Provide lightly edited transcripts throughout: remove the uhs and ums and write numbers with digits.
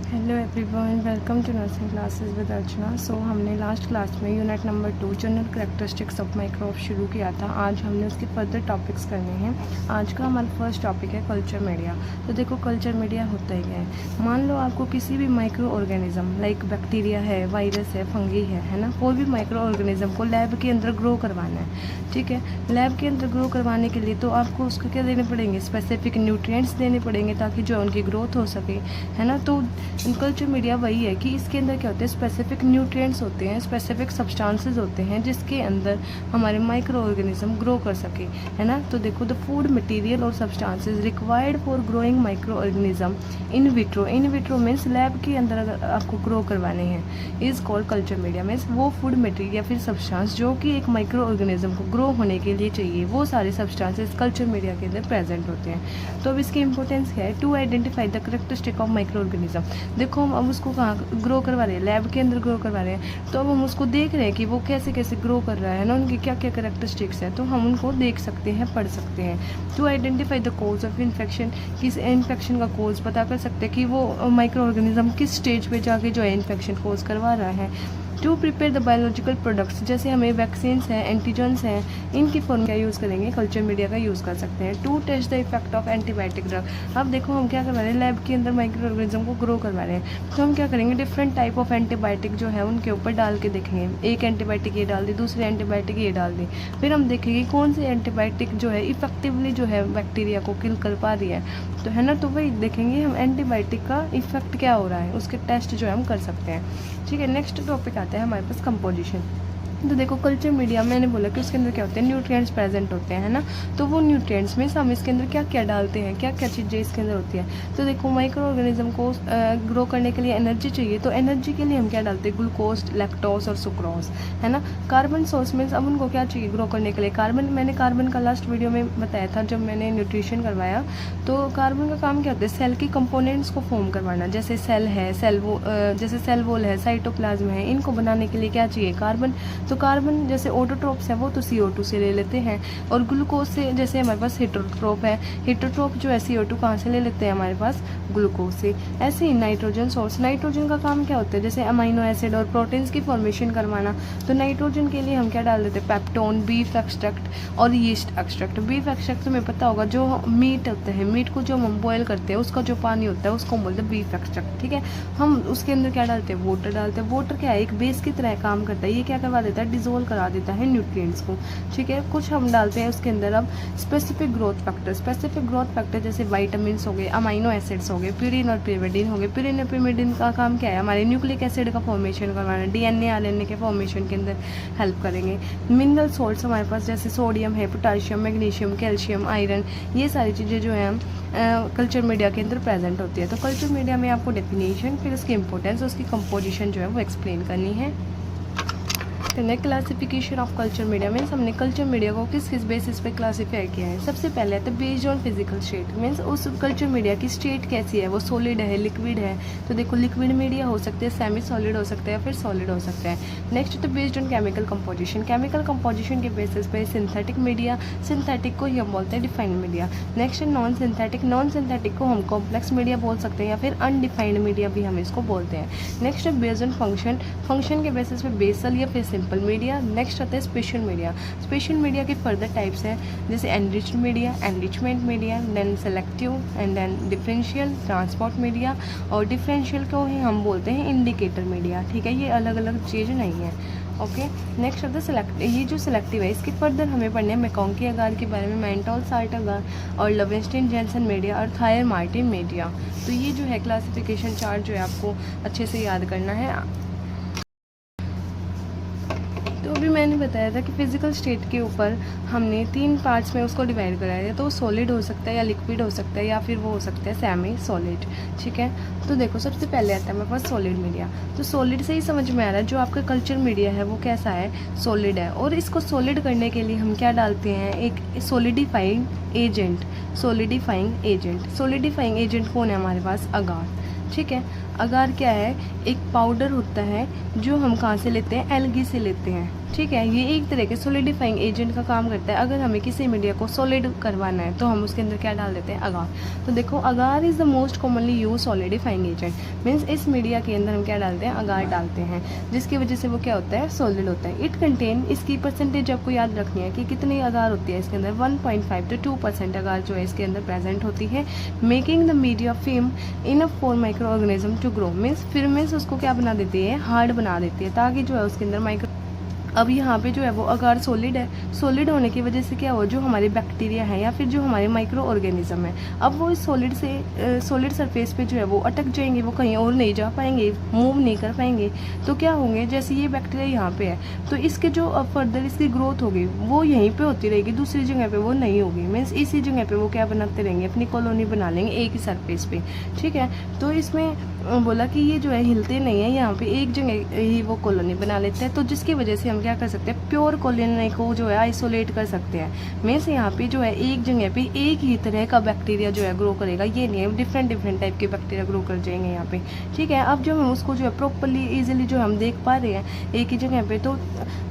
Hello everyone, welcome to nursing classes with Archana. So हमने last class में unit number 2 general characteristics of microbe शुरू किया था। आज हमने उसके फर्दर टॉपिक्स करने हैं। आज का हमारा फर्स्ट टॉपिक है कल्चर मीडिया। तो देखो कल्चर मीडिया होता ही क्या है। मान लो आपको किसी भी माइक्रो ऑर्गेनिज्म लाइक बैक्टीरिया है, वायरस है, फंगी है ना, कोई भी माइक्रो ऑर्गेनिज्म को लैब के अंदर ग्रो करवाना है। ठीक है, लैब के अंदर ग्रो करवाने के लिए तो आपको उसको क्या देने पड़ेंगे, स्पेसिफिक न्यूट्रिएंट्स देने पड़ेंगे ताकि जो उनकी ग्रोथ हो सके, है ना। तो कल्चर मीडिया वही है कि इसके अंदर क्या होते हैं, स्पेसिफिक न्यूट्रिएंट्स होते हैं, स्पेसिफिक सब्सटेंसेस होते हैं जिसके अंदर हमारे माइक्रो ऑर्गेनिज्म ग्रो कर सके, है ना। तो देखो द फूड मटेरियल और substances required for growing micro organism in vitro. In vitro means lab के अंदर अगर आपको ग्रो करवाने हैं, is called culture media. Means वो फूड मटेरियल या फिर सब्सटेंस जो कि एक माइक्रो ऑर्गेनिज्म को ग्रो होने के लिए चाहिए, वो सारे सब्सटेंसेस कल्चर मीडिया के अंदर प्रेजेंट होते हैं। तो अब इसकी इंपॉर्टेंस क्या है, to identify the characteristic of micro organism. देखो हम अब उसको कहाँ ग्रो करवा रहे हैं, लैब के अंदर ग्रो करवा रहे हैं। तो अब हम उसको देख रहे हैं कि वो कैसे कैसे ग्रो कर रहा है ना, उनकी क्या क्या करैक्टरिस्टिक्स है, तो हम उनको देख सकते हैं, पढ़ सकते हैं। To identify the cause of infection, किस इन्फेक्शन का कोज पता कर सकते हैं कि वो माइक्रो ऑर्गेनिज्म किस स्टेज पे जाके जो है इन्फेक्शन कोज करवा रहा है। To prepare the biological products, जैसे हमें वैक्सीन्स हैं, एंटीजन्स हैं, इनकी फॉर्म क्या यूज़ करेंगे, कल्चर मीडिया का यूज़ कर सकते हैं। To test the effect of antibiotic drug. अब देखो हम क्या करवा रहे हैं, लैब के अंदर माइक्रो ऑर्गेनिज्म को ग्रो करवा रहे हैं, तो हम क्या करेंगे, डिफरेंट टाइप ऑफ एंटीबायोटिक जो है उनके ऊपर डाल के देखेंगे। एक एंटीबायोटिक ये डाल दी, दूसरी एंटीबायोटिक ये डाल दी, फिर हम देखेंगे कौन सी एंटीबायोटिक जो है इफेक्टिवली जो है बैक्टीरिया को किल कर पा रही है, तो है ना। तो वही देखेंगे हम एंटीबायोटिक का इफेक्ट क्या हो रहा है, उसके टेस्ट जो है हम कर सकते हैं। ठीक है, नेक्स्ट टॉपिक आता है हमारे पास कंपोजिशन। तो देखो कल्चर मीडिया मैंने बोला कि उसके अंदर क्या होते हैं, न्यूट्रिएंट्स प्रेजेंट होते हैं, है ना। तो वो न्यूट्रिएंट्स में हम इसके अंदर क्या क्या डालते हैं, क्या क्या चीज़ें इसके अंदर होती है। तो देखो माइक्रो ऑर्गेनिज्म को ग्रो करने के लिए एनर्जी चाहिए, तो एनर्जी के लिए हम क्या डालते हैं, ग्लूकोज, लैक्टोज और सुक्रोज, है ना। कार्बन सोर्स मीन्स अब उनको क्या चाहिए ग्रो करने के लिए, कार्बन। मैंने कार्बन का लास्ट वीडियो में बताया था जब मैंने न्यूट्रिशन करवाया। तो कार्बन का काम क्या होता है, सेल के कंपोनेंट्स को फॉर्म करवाना। जैसे सेल है, जैसे सेल वॉल है, साइटोप्लाज्म है, इनको बनाने के लिए क्या चाहिए, कार्बन। तो कार्बन जैसे ऑटोट्रोप्स है वो तो CO2 से ले लेते हैं, और ग्लूकोज से जैसे हमारे पास हेटरोट्रोप है, हेटरोट्रोप जो है CO2 कहाँ से ले लेते हैं, हमारे पास ग्लूकोज से। ऐसे ही नाइट्रोजन सोर्स, नाइट्रोजन का काम क्या होता है, जैसे अमाइनो एसिड और प्रोटीन्स की फॉर्मेशन करवाना। तो नाइट्रोजन के लिए हम क्या डाल देते हैं, पेप्टोन, बीफ एक्सट्रैक्ट और यीस्ट एक्सट्रैक्ट। बीफ एक्सट्रैक्ट तुम्हें पता होगा, जो मीट होता है, मीट को जो हम बॉयल करते हैं उसका जो पानी होता है उसको बोलते हैं बीफ एक्सट्रैक्ट। ठीक है, हम उसके अंदर क्या डालते हैं, वाटर डालते हैं। वाटर क्या है, एक बेस की तरह काम करता है, ये क्या करवा देता है, डिजोल्व करा देता है न्यूट्रिएंट्स को। ठीक है, कुछ हम डालते हैं उसके अंदर अब specific growth factor. Specific growth factor जैसे वाइटामिन्स हो गए, अमाइनो एसिड्स हो गए, प्यूरिन और पिरिमिडिन हो गए। प्यूरिन और पिरिमिडिन का काम क्या है, हमारे न्यूक्लिक एसिड का फॉर्मेशन करवाना, DNA RNA के फॉर्मेशन के अंदर हेल्प करेंगे। मिनरल सॉल्ट्स हमारे पास जैसे सोडियम है, पोटाशियम, मैग्नीशियम, कैल्शियम, आयरन, ये सारी चीज़ें जो है कल्चर मीडिया के अंदर प्रेजेंट होती है। तो कल्चर मीडिया में आपको डेफिनेशन, फिर उसकी इंपॉर्टेंस, उसकी कंपोजिशन जो है वो एक्सप्लेन करनी है। Classification of culture media means हमने कल्चर मीडिया को किस किस बेसिस पे क्लासीफाई किया है। सबसे पहले तो based on physical state, means उस कल्चर मीडिया की स्टेट कैसी है, वो सॉलिड है, लिक्विड है। तो देखो लिक्विड मीडिया हो सकते हैं, सेमी सॉलिड हो सकता है या फिर सॉलिड हो सकता है। नेक्स्ट तो based on chemical composition, chemical composition के बेसिस पे सिंथेटिक मीडिया, सिंथेटिक को ही हम बोलते हैं defined media. Next non synthetic, non synthetic को हम कॉम्प्लेक्स मीडिया बोल सकते हैं या फिर अनडिफाइंड मीडिया भी हम इसको बोलते हैं। Next based on function, function के बेसिस पे बेसल या फिर सिंपल मीडिया। नेक्स्ट आता है स्पेशल मीडिया। स्पेशल मीडिया के फर्दर टाइप्स हैं जैसे enriched media, enrichment media, then selective and then differential, transport media, और डिफरेंशियल को ही हम बोलते हैं इंडिकेटर मीडिया। ठीक है, ये अलग अलग चीज़ नहीं है। ओके, नेक्स्ट आता है सेलेक्ट, ये जो सेलेक्टिव है इसके फर्दर हमें पढ़ने हैं मैकॉन्की अगार के बारे में, मेंटॉल साल्ट अगार और लवेंस्टीन जेनसन मीडिया और थायर मार्टिन मीडिया। तो ये जो है क्लासिफिकेशन चार्ट जो है आपको अच्छे से याद करना है। तो अभी मैंने बताया था कि फिजिकल स्टेट के ऊपर हमने 3 पार्ट्स में उसको डिवाइड कराया है। तो सॉलिड हो सकता है या लिक्विड हो सकता है या फिर वो हो सकता है सेमी सॉलिड। ठीक है, तो देखो सबसे पहले आता है मेरे पास सॉलिड मीडिया। तो सॉलिड से ही समझ में आ रहा है जो आपका कल्चर मीडिया है वो कैसा है, सॉलिड है। और इसको सॉलिड करने के लिए हम क्या डालते हैं, एक solidifying agent. Solidifying agent, solidifying agent कौन है हमारे पास, अगार। ठीक है, अगार क्या है, एक पाउडर होता है जो हम कहाँ से लेते हैं, एल्गी से लेते हैं, ठीक है। ये एक तरह के सॉलिडिफाइंग एजेंट का काम करता है। अगर हमें किसी मीडिया को सॉलिड करवाना है तो हम उसके अंदर क्या डाल देते हैं, अगार। तो देखो agar is the most commonly use solidifying agent, means इस मीडिया के अंदर हम क्या डालते हैं, अगार डालते हैं, जिसकी वजह से वो क्या होता है, सॉलिड होता है। इट कंटेन, इसकी परसेंटेज आपको याद रखनी है कि कितनी अगार होती है इसके अंदर, 1.5 to 2% अगार जो है इसके अंदर प्रेजेंट होती है। Making the media film enough for micro organism to grow, means फिर मीन्स उसको क्या बना देती है, हार्ड बना देती है, ताकि जो है उसके अंदर माइक्रो, अब यहाँ पे जो है वो अगार सॉलिड है, सॉलिड होने की वजह से क्या हो, जो हमारे बैक्टीरिया है या फिर जो हमारे माइक्रो ऑर्गेनिज्म है, अब वो इस सॉलिड से सॉलिड सरफेस पे जो है वो अटक जाएंगे, वो कहीं और नहीं जा पाएंगे, मूव नहीं कर पाएंगे। तो क्या होंगे, जैसे ये बैक्टीरिया यहाँ पे है तो इसके जो फर्दर इसकी ग्रोथ होगी वो यहीं पे होती रहेगी, दूसरी जगह पे वो नहीं होगी। मीन्स इसी जगह पे वो क्या बनाते रहेंगे, अपनी कॉलोनी बना लेंगे एक ही सरफेस पे, ठीक है। तो इसमें बोला कि ये जो है हिलते नहीं है, यहाँ पे एक जगह ही वो कॉलोनी बना लेते हैं, तो जिसकी वजह से हम क्या कर सकते हैं, प्योर कॉलोनी को जो है आइसोलेट कर सकते हैं। मीन्स यहाँ पे जो है एक जगह पे एक ही तरह का बैक्टीरिया जो है ग्रो करेगा, ये नहीं है डिफरेंट डिफरेंट टाइप के बैक्टीरिया ग्रो कर जाएंगे यहाँ पे, ठीक है। अब जो हम उसको जो है प्रॉपरली इजीली जो हम देख पा रहे हैं एक ही जगह पे, तो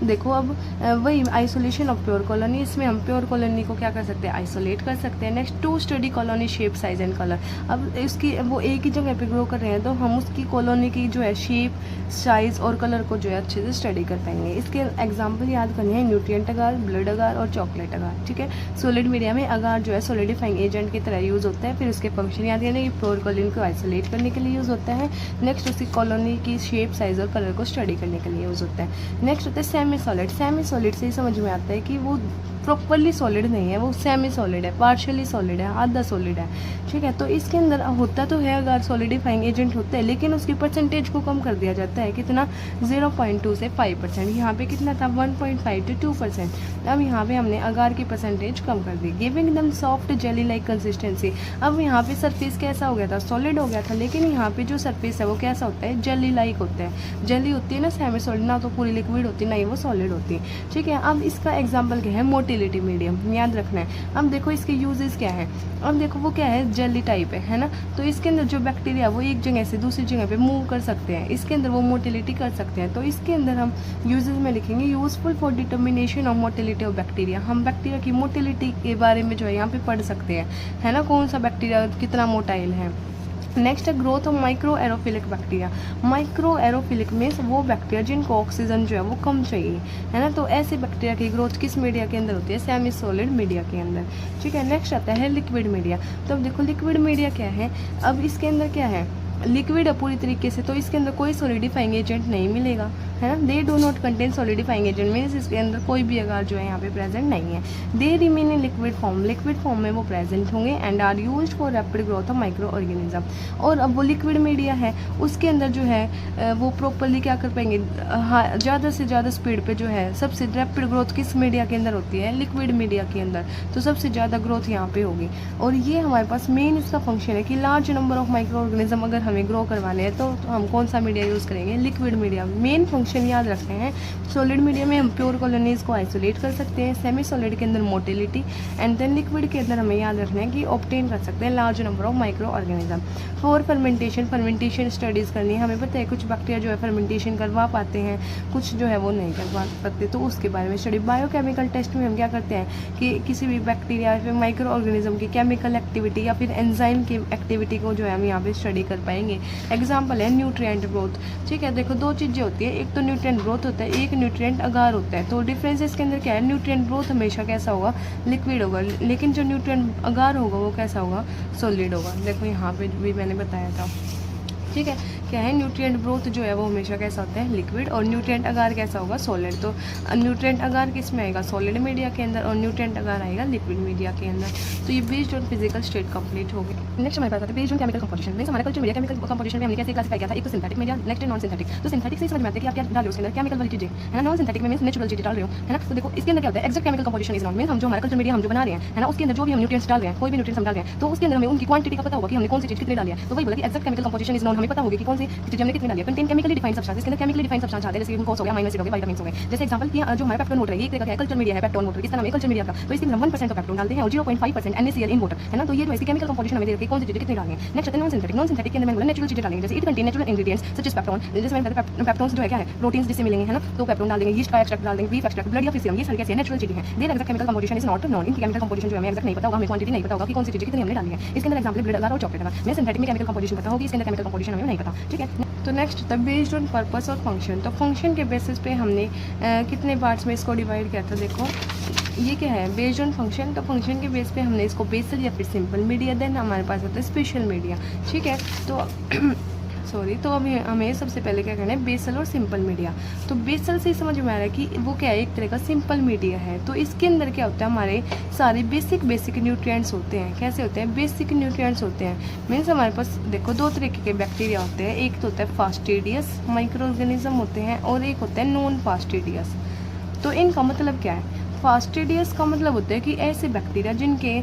देखो अब वही आइसोलेशन ऑफ प्योर कॉलोनी, इसमें हम प्योर कॉलोनी को क्या कर सकते हैं, आइसोलेट कर सकते हैं। Next, to study colony shape, size and colour. अब इसकी वो एक ही जगह पे ग्रो कर रहे हैं तो हम उसकी कॉलोनी की जो है शेप, साइज और कलर को जो है अच्छे से स्टडी कर पाएंगे। इसके एग्जांपल याद करने हैं, न्यूट्रिएंट अगार, ब्लड अगार और चॉकलेट अगार, ठीक है। सॉलिड मीडिया में अगार जो है सॉलिडिफाइंग एजेंट की तरह यूज होता है। फिर उसके फंक्शन याद करने, प्योर कॉलोनी को आइसोलेट करने के लिए यूज होता है। नेक्स्ट, उसकी कॉलोनी की शेप, साइज और कलर को स्टडी करने के लिए यूज होता है। नेक्स्ट होता है सेमी सॉलिड। सेमी सॉलिड से ही समझ में आता है कि वो प्रॉपरली सॉलिड नहीं है, वो सेमी सॉलिड है, पार्शियली सॉलिड है, आधा सॉलिड है, ठीक है। तो इसके अंदर होता तो है अगर सॉलिडिफाइंग एजेंट होता है, लेकिन उसकी परसेंटेज को कम कर दिया जाता है, कितना, 0.2 से 5%। यहाँ पे कितना था, 1.5 to 2%। अब यहाँ पे हमने अगार की परसेंटेज कम कर दी। Giving them soft jelly like consistency. अब यहाँ पे सरफेस कैसा हो गया था, सॉलिड हो गया था, लेकिन यहाँ पे जो सरफेस है वो कैसा होता है, जेली लाइक होता है। जेली होती है ना सेमी सॉलिड, ना तो पूरी लिक्विड होती, ना ही वो सॉलिड होती, ठीक है। अब इसका एग्जाम्पल क्या है, मोटिलिटी मीडियम, याद रखना है। अब देखो इसके यूजेस क्या है, अब देखो वो क्या है, जेली टाइप है ना। तो इसके अंदर जो बैक्टीरिया वो एक जगह से दूसरी जगह पे मूव कर सकते हैं, इसके अंदर वो मोटिलिटी कर सकते हैं। तो इसके अंदर हम यूजेस में लिखेंगे, useful for determination of motility of bacteria. हम बैक्टीरिया की मोटिलिटी के बारे में जो है यहाँ पे पढ़ सकते हैं, है ना, कौन सा बैक्टीरिया कितना मोटाइल है। नेक्स्ट है growth of micro aerophilic bacteria. Micro aerophilic means वो बैक्टीरिया जिनको ऑक्सीजन जो है वो कम चाहिए, है ना। तो ऐसे बैक्टीरिया की ग्रोथ किस मीडिया के अंदर होती है, सेमी सॉलिड मीडिया के अंदर, ठीक है। नेक्स्ट आता है लिक्विड मीडिया। तो अब देखो लिक्विड मीडिया क्या है, अब इसके अंदर क्या है, लिक्विड है पूरी तरीके से, तो इसके अंदर कोई सॉलिडिफाइंग एजेंट नहीं मिलेगा, है ना। They do not contain solidifying agent, means इसके अंदर कोई भी अगार जो है यहाँ पे प्रेजेंट नहीं है। They remain in liquid form, liquid form में वो प्रेजेंट होंगे। And are used for rapid growth of micro organism. और अब वो लिक्विड मीडिया है, उसके अंदर जो है वो प्रॉपरली क्या कर पाएंगे, ज़्यादा से ज़्यादा स्पीड पे जो है सबसे रैपिड ग्रोथ किस मीडिया के अंदर होती है, लिक्विड मीडिया के अंदर, तो सबसे ज़्यादा ग्रोथ यहाँ पे होगी। और ये हमारे पास मेन इसका फंक्शन है कि large number of micro organism अगर हमें ग्रो करवाने हैं तो हम कौन सा मीडिया यूज़ करेंगे, लिक्विड मीडिया। मेन फंक्शन याद रखते हैं, सॉलिड मीडिया में हम प्योर कॉलोनीज को आइसोलेट कर सकते हैं, सेमी सॉलिड के अंदर मोटिलिटी, एंड देन लिक्विड के अंदर हमें याद रखना है कि ऑब्टेन कर सकते हैं large number of micro organism. For fermentation, fermentation studies करनी है, हमें पता है कुछ बैक्टीरिया जो है फर्मेंटेशन करवा पाते हैं, कुछ जो है वो नहीं करवा सकते, तो उसके बारे में स्टडी। बायोकेमिकल टेस्ट में हम क्या करते हैं कि किसी भी बैक्टीरिया या फिर माइक्रो ऑर्गेनिज्म की केमिकल एक्टिविटी या फिर एंजाइम की एक्टिविटी को जो है हम यहाँ पे स्टडी कर पाएंगे। एग्जाम्पल है न्यूट्रिएंट ग्रोथ, ठीक है। देखो दो चीज़ें होती है, एक तो न्यूट्रिएंट ग्रोथ होता है, एक न्यूट्रिएंट अगार होता है। तो डिफरेंस इसके अंदर क्या है, न्यूट्रिएंट ग्रोथ हमेशा कैसा होगा, लिक्विड होगा, लेकिन जो न्यूट्रिएंट अगार होगा वो कैसा होगा, सॉलिड होगा। देखो यहाँ पे भी मैंने बताया था, ठीक है। क्या है, न्यूट्रिएंट ग्रोथ जो है वो हमेशा कैसा होता है, लिक्विड, और न्यूट्रिएंट अगार कैसा होगा, सॉलिड। तो न्यूट्रिएंट अगार किस में आएगा, सॉलिड मीडिया के अंदर, और न्यूट्रिएंट अगार आएगा लिक्विड मीडिया के अंदर। तो ये based on physical state complete हो गई। नेक्स्ट हमारे पास आता है based on chemical composition. Means हमारा कल्चर मीडिया केमिकल कंपोजिशन में हमने कैसे क्लासिफाई किया था, एक तो सिंथेटिक मीडिया, नेक्स्ट है नॉन सिंथेटिक। तो सिंथेटिक से समझ में आता है कि आप क्या डाल रहे हो उसके अंदर, केमिकल वाली चीजें, है ना। नॉन सिंथेटिक में मींस नेचुरल चीजें डाल रहे हो, है ना। तो देखो इसके अंदर क्या होता है, exact chemical composition is not, means हम जो हमारा कल्चर मीडिया हम जो बना रहे हैं, है ना, उसके अंदर जो भी हम न्यूट्रिएंट्स डाल रहे हैं, कोई भी न्यूट्रिएंट्स हम डाल रहे हैं, तो उसके अंदर हमें उनकी क्वांटिटी का पता होगा कि हमने कौन सी चीज कितनी डाली है। तो वही बोला कि exact chemical composition is not, हमें पता होगा कि कौन सी चीज हमने कितनी डाली है। कंटेन केमिकली डिफाइंड सब्सटेंस, इसके अंदर केमिकली डिफाइंड सब्सटेंस आते हैं, जैसे ग्लूकोज हो गया, अमीनो एसिड हो गया, विटामिन्स हो गए। जैसे एग्जांपल कि जो हमारा पेप्टोन वाटर है, ये एक तरह का कल्चर मीडिया है, पेप्टोन वाटर, इसका नाम है कल्चर मीडिया का। तो इसके अंदर हम 1% ऑफ पेप्टोन डालते हैं और 0.5% NaCl इन वाटर, है ना। तो ये जो इसकी केमिकल कंपोजिशन हमें दे सिंथेटिक कौन सी चीज़ें कितनी डालेंगे। नेक्स्ट आते हैं नॉन सिंथेटिक। नॉन सिंथेटिक के अंदर मैंने बोला नेचुरल चीज़ें डालेंगे, जैसे it contain natural ingredients such as peptone, जैसे मैंने पेप्टोन्स जो है क्या है प्रोटीन्स जिससे मिलेंगे है ना, तो पेप्टोन डाल देंगे, यीस्ट का एक्सट्रैक्ट डाल देंगे, बीफ एक्सट्रैक्ट, ब्लड या फिर सीरम, ये सारी कैसी है नेचुरल चीज़ें हैं। Their exact chemical composition is not known, इनकी केमिकल कंपोजिशन जो है हमें एग्जैक्ट नहीं पता होगा, हमें क्वांटिटी नहीं पता होगा कि कौन सी चीज़ें कितनी हमने डाली है। इसके अंदर एग्जांपल ब्लड अगर और चॉकलेट अगर मैं सिंथेटिक में केमिकल कंपोजिशन पता होगी, इसके अंदर केमिकल कंपोजिशन हमें नहीं पता, ठीक है। तो नेक्स्ट था बेस्ड ऑन पर्पस और फंक्शन। तो फंक्शन के बेसिस पे हमने कितने पार्ट्स में इसको डिवाइड किया था। देखो ये क्या है बेस्ड ऑन फंक्शन, तो फंक्शन के बेस पे हमने इसको बेसल या फिर सिंपल मीडिया, देन हमारे पास होता है स्पेशल मीडिया, ठीक है। तो सॉरी, तो अभी हमें सबसे पहले क्या करना है बेसल और सिंपल मीडिया। तो बेसल से समझ में आ रहा है कि वो क्या है, एक तरह का सिंपल मीडिया है। तो इसके अंदर क्या होता है, हमारे सारे बेसिक न्यूट्रिएंट्स होते हैं। कैसे होते हैं, बेसिक न्यूट्रिएंट्स होते हैं। मीन्स हमारे पास देखो दो तरीके के बैक्टीरिया होते हैं, एक तो होता है फास्टिडियस माइक्रो ऑर्गेनिज्म होते हैं और एक होता है नॉन फास्टिडियस। तो इनका मतलब क्या है, फास्टिडियस का मतलब होता है कि ऐसे बैक्टीरिया जिनके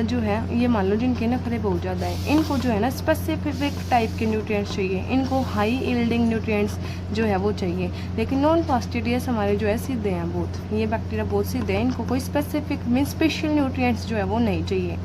जो है ये मान लो जिनके नखरे बहुत ज़्यादा है, इनको जो है ना स्पेसिफिक टाइप के न्यूट्रिएंट्स चाहिए, इनको हाई यील्डिंग न्यूट्रिएंट्स जो है वो चाहिए। लेकिन नॉन फास्टिडियस हमारे जो है सीधे हैं बहुत, ये बैक्टीरिया बहुत सीधे हैं, इनको कोई स्पेसिफिक मीन स्पेशल न्यूट्रिएंट्स जो है वो नहीं चाहिए,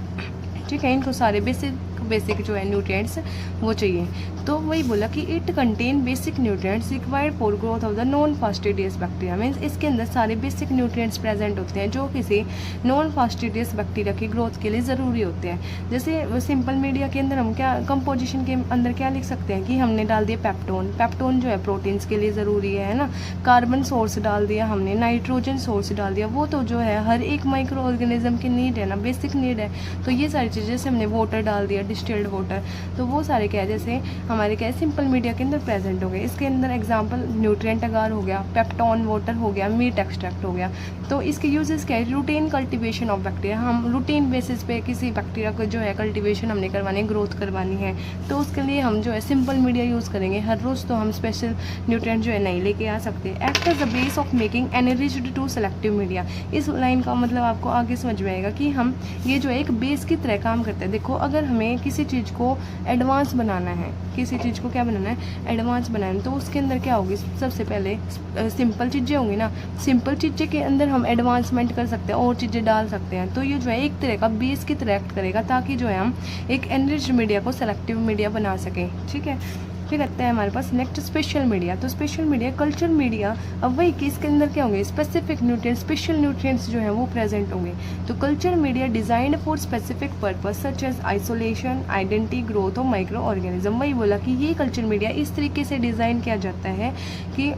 ठीक है। इनको सारे बेसिक जो है न्यूट्रिएंट्स वो चाहिए। तो वही बोला कि it contain basic nutrients required for growth of the non fastidious bacteria. Means इसके अंदर सारे बेसिक न्यूट्रिएंट्स प्रेजेंट होते हैं जो किसी नॉन फास्टिडियस बैक्टीरिया की ग्रोथ के लिए ज़रूरी होते हैं। जैसे सिंपल मीडिया के अंदर हम क्या कंपोजिशन के अंदर क्या लिख सकते हैं कि हमने डाल दिया पेप्टोन, पेप्टोन जो है प्रोटीन्स के लिए ज़रूरी है ना। कार्बन सोर्स डाल दिया हमने, नाइट्रोजन सोर्स डाल दिया, वो तो जो है हर एक माइक्रो ऑर्गेनिज्म की नीड है ना, बेसिक नीड है। तो ये सारी चीज़ें, जैसे हमने वाटर डाल दिया डिस्टिल्ड वाटर, तो वो सारे क्या है जैसे हमारे क्या है सिंपल मीडिया के अंदर प्रेजेंट हो गए। इसके अंदर एग्जांपल न्यूट्रिएंट अगार हो गया, पेप्टोन वाटर हो गया, मीट एक्सट्रैक्ट हो गया। तो इसके यूजेस क्या है, रूटीन कल्टीवेशन ऑफ बैक्टीरिया, हम रूटीन बेसिस पे किसी बैक्टीरिया को जो है कल्टीवेशन हमने करवानी है, ग्रोथ करवानी है, तो उसके लिए हम जो है सिंपल मीडिया यूज़ करेंगे। हर रोज़ तो हम स्पेशल न्यूट्रिएंट जो है नहीं लेके आ सकते। Act as the base of making enriched to selective media. इस लाइन का मतलब आपको आगे समझ में आएगा कि हम ये जो है एक बेस की तरह काम करते हैं। देखो अगर हमें किसी चीज़ को एडवांस बनाना है, किसी चीज़ को क्या बनाना है एडवांस बनाना है, तो उसके अंदर क्या होगी, सबसे पहले सिंपल चीज़ें होंगी ना, सिंपल चीज़ें के अंदर हम एडवांसमेंट कर सकते हैं और चीज़ें डाल सकते हैं। तो ये जो है एक तरह का बेस की तरह एक्ट करेगा ताकि जो है हम एक एनरिच्ड मीडिया को सेलेक्टिव मीडिया बना सकें, ठीक है। फिर आता है हमारे पास नेक्स्ट स्पेशल मीडिया। तो स्पेशल मीडिया कल्चर मीडिया, अब वही कि इसके अंदर क्या होंगे स्पेसिफिक न्यूट्रिएंट्स, स्पेशल न्यूट्रिएंट्स जो है वो प्रेजेंट होंगे। तो culture media designed for specific purpose such as isolation, identity, growth of micro organism. वही बोला कि ये कल्चर मीडिया इस तरीके से डिज़ाइन किया जाता है कि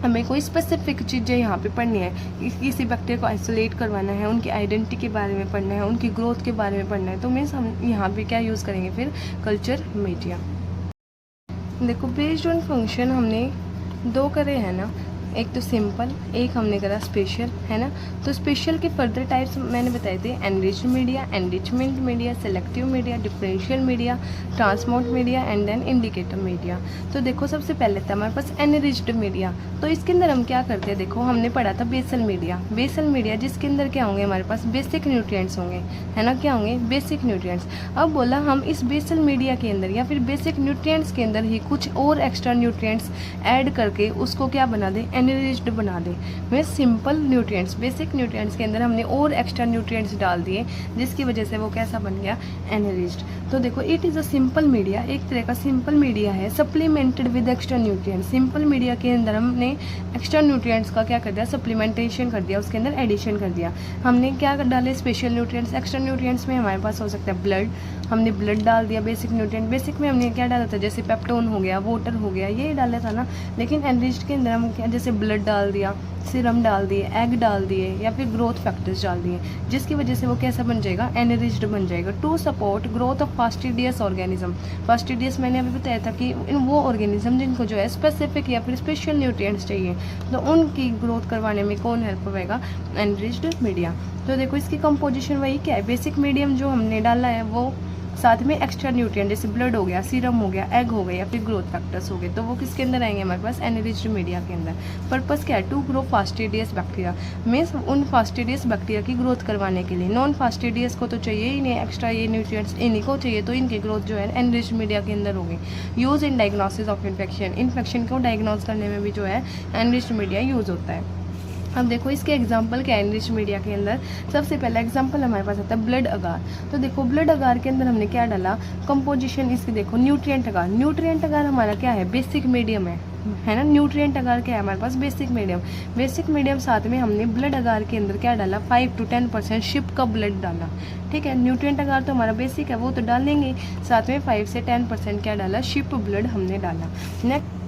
हमें कोई स्पेसिफिक चीज़ें यहाँ पे पढ़नी है, किसी बैक्टीरिया को आइसोलेट करवाना है, उनकी आइडेंटिटी के बारे में पढ़ना है, उनकी ग्रोथ के बारे में पढ़ना है। तो मीन्स हम यहाँ पे क्या यूज़ करेंगे फिर कल्चर मीडिया। देखो बेस्ड ऑन फंक्शन हमने दो करे हैं ना, एक तो सिंपल, एक हमने करा स्पेशल, है ना। तो स्पेशल के फर्दर टाइप्स मैंने बताए थे enriched media, enrichment media, selective media, differential media, transport media and then indicator media. तो देखो सबसे पहले था हमारे पास एनरिच्ड मीडिया। तो इसके अंदर हम क्या करते हैं, देखो हमने पढ़ा था बेसल मीडिया। बेसल मीडिया जिसके अंदर क्या होंगे हमारे पास बेसिक न्यूट्रिएंट्स होंगे, है ना, क्या होंगे बेसिक न्यूट्रिएंट्स। अब बोला हम इस बेसल मीडिया के अंदर या फिर बेसिक न्यूट्रिएंट्स के अंदर ही कुछ और एक्स्ट्रा न्यूट्रिएंट्स ऐड करके उसको क्या बना दे एनरिच्ड बना दे। में सिंपल न्यूट्रिएंट्स बेसिक न्यूट्रिएंट्स के अंदर हमने और एक्स्ट्रा न्यूट्रिएंट्स डाल दिए जिसकी वजह से वो कैसा बन गया एनरिच्ड। तो देखो it is a simple media, एक तरह का सिंपल मीडिया है supplemented with extra nutrients. Simple media के अंदर हमने एक्स्ट्रा न्यूट्रिएंट्स का क्या कर दिया सप्लीमेंटेशन कर दिया, उसके अंदर एडिशन कर दिया। हमने क्या डाले स्पेशल न्यूट्रिएंट्स। एक्स्ट्रा न्यूट्रिएंट्स में हमारे पास हो सकता है ब्लड, हमने ब्लड डाल दिया बेसिक न्यूट्रिएंट। बेसिक में हमने क्या डाला था जैसे पेप्टोन हो गया, वाटर हो गया, ये डाला था ना। लेकिन एनरिच्ड के अंदर हम क्या जैसे ब्लड डाल दिया, सीरम डाल दिए, एग डाल दिए या फिर ग्रोथ फैक्टर्स डाल दिए, जिसकी वजह से वो कैसा बन जाएगा एनरिच्ड बन जाएगा। To support growth of fastidious organism. Fastidious मैंने अभी बताया था कि वो ऑर्गेनिज्म जिनको जो है स्पेसिफिक या फिर स्पेशल न्यूट्रिएंट्स चाहिए, तो उनकी ग्रोथ करवाने में कौन हेल्प करेगा एनरिच्ड मीडिया। तो देखो इसकी कंपोजिशन वही क्या है, बेसिक मीडियम जो हमने डाला है वो साथ में एक्स्ट्रा न्यूट्रिएंट जैसे ब्लड हो गया, सीरम हो गया, एग हो गया या फिर ग्रोथ फैक्टर्स हो गए, तो वो किसके अंदर आएंगे हमारे पास एनरिच्ड मीडिया के अंदर। पर्पस क्या है to grow fastidious bacteria, means उन फास्टिडियस बैक्टीरिया की ग्रोथ करवाने के लिए। नॉन फास्टिडियस को तो चाहिए ही नहीं एक्स्ट्रा ये न्यूट्रिएंट्स, इन्हीं को चाहिए, तो इनकी ग्रोथ जो है एनरिच्ड मीडिया के अंदर होगी। Use in diagnosis of infection, infection को डायग्नोज करने में भी जो है एनरिच्ड मीडिया यूज होता है। अब देखो इसके एग्जाम्पल क्या है एनरिच मीडिया के अंदर। सबसे पहला एग्जाम्पल हमारे पास आता है ब्लड अगार। तो देखो ब्लड अगार के अंदर हमने क्या डाला, कंपोजिशन इसकी देखो न्यूट्रिएंट अगार। न्यूट्रिएंट अगार हमारा क्या है, बेसिक मीडियम है ना। न्यूट्रिएंट अगार क्या है हमारे पास, बेसिक मीडियम। बेसिक मीडियम साथ में हमने ब्लड अगार के अंदर क्या डाला, 5 to 10% शिप का ब्लड डाला। ठीक है, न्यूट्रिएंट अगार तो हमारा बेसिक है वो तो डालेंगे, साथ में 5 से 10% क्या डाला, शिप ब्लड हमने डाला। नेक्स्ट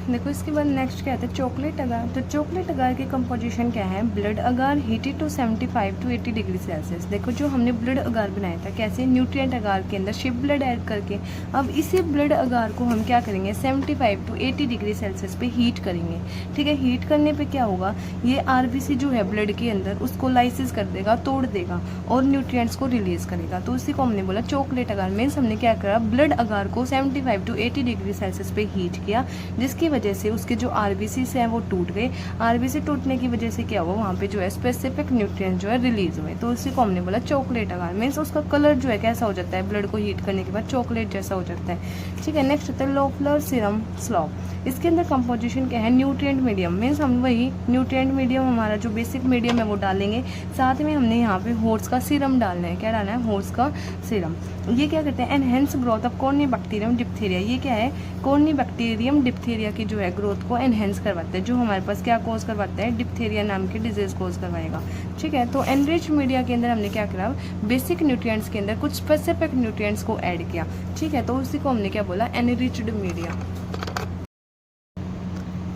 देखो इसके बाद नेक्स्ट क्या आता है, चॉकलेट अगार। तो चॉकलेट अगार की कंपोजिशन क्या है, blood agar heated to 75 to 80 degree Celsius. देखो जो हमने ब्लड अगार बनाया था कैसे, न्यूट्रिएंट अगार के अंदर शिप ब्लड ऐड करके। अब इसी ब्लड अगार को हम क्या करेंगे, 75 to 80 डिग्री सेल्सियस पे हीट करेंगे। ठीक है, हीट करने पे क्या होगा, ये आरबीसी जो है ब्लड के अंदर उसको लाइसिस कर देगा, तोड़ देगा और न्यूट्रिएंट्स को रिलीज करेगा। तो उसी को हमने बोला चॉकलेट अगार। मीन्स हमने क्या करा, ब्लड अगार को 75 to 80 डिग्री सेल्सियस पे हीट किया, जिसकी वजह से उसके जो आरबीसी हैं वो टूट गए। आरबीसी टूटने की वजह से क्या हुआ, वहाँ पे जो है स्पेसिफिक न्यूट्रिएंट जो है रिलीज हुए। तो उसी को हमने बोला चॉकलेट अगार। मीन्स उसका कलर जो है कैसा हो जाता है, ब्लड को हीट करने के बाद चॉकलेट जैसा हो जाता है। ठीक है, नेक्स्ट होता है लोफलर सीरम स्लॉप। इसके अंदर कंपोजिशन क्या है, न्यूट्रिएंट मीडियम। मीन्स हम वही न्यूट्रिएंट मीडियम हमारा जो बेसिक मीडियम है वो डालेंगे, साथ में हमने यहाँ पे हॉर्स का सीरम डालना है। क्या डालना है, हॉर्स का सीरम। ये क्या करते हैं, enhance growth of Corynebacterium diphtheria. ये क्या है, कॉर्निबैक्टीरियम डिप्थीरिया की जो है ग्रोथ को एनहेंस करवाता है, जो हमारे पास क्या कोज करवाता है, डिप्थीरिया नाम की डिजीज कोज करवाएगा। ठीक है, तो एनरिच मीडिया के अंदर हमने क्या करा, बेसिक न्यूट्रिएंट्स के अंदर कुछ स्पेसिफिक न्यूट्रिएंट्स को ऐड किया। ठीक है, तो उसी को हमने क्या बोला, enriched media.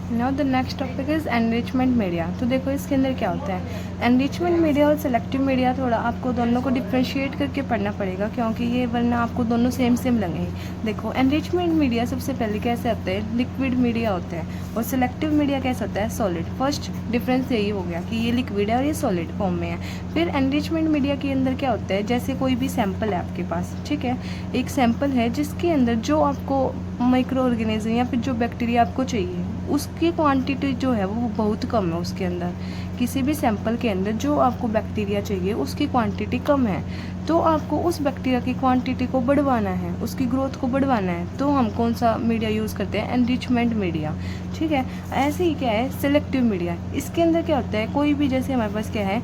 Now the next topic is enrichment media. तो देखो इसके अंदर क्या होता है, एनरिचमेंट मीडिया और सेलेक्टिव मीडिया थोड़ा आपको दोनों को डिफ्रेंशिएट करके पढ़ना पड़ेगा, क्योंकि ये वरना आपको दोनों सेम लगे। देखो एनरिचमेंट मीडिया सबसे पहले कैसे होता है, लिक्विड मीडिया होता है, और सेलेक्टिव मीडिया कैसे होता है, सॉलिड। फर्स्ट डिफरेंस यही हो गया कि ये लिक्विड है और ये सॉलिड फॉर्म में है। फिर एनरिचमेंट मीडिया के अंदर क्या होता है, जैसे कोई भी सैंपल है आपके पास, ठीक है, एक सैंपल है जिसके अंदर जो आपको माइक्रो ऑर्गेनिज्म या फिर जो बैक्टीरिया आपको चाहिए उसकी क्वांटिटी जो है वो बहुत कम है उसके अंदर। किसी भी सैंपल के अंदर जो आपको बैक्टीरिया चाहिए उसकी क्वांटिटी कम है, तो आपको उस बैक्टीरिया की क्वांटिटी को बढ़वाना है, उसकी ग्रोथ को बढ़वाना है, तो हम कौन सा मीडिया यूज़ करते हैं, एनरिचमेंट मीडिया। ठीक है, ऐसे ही क्या है सेलेक्टिव मीडिया। इसके अंदर क्या होता है, कोई भी जैसे हमारे पास क्या है,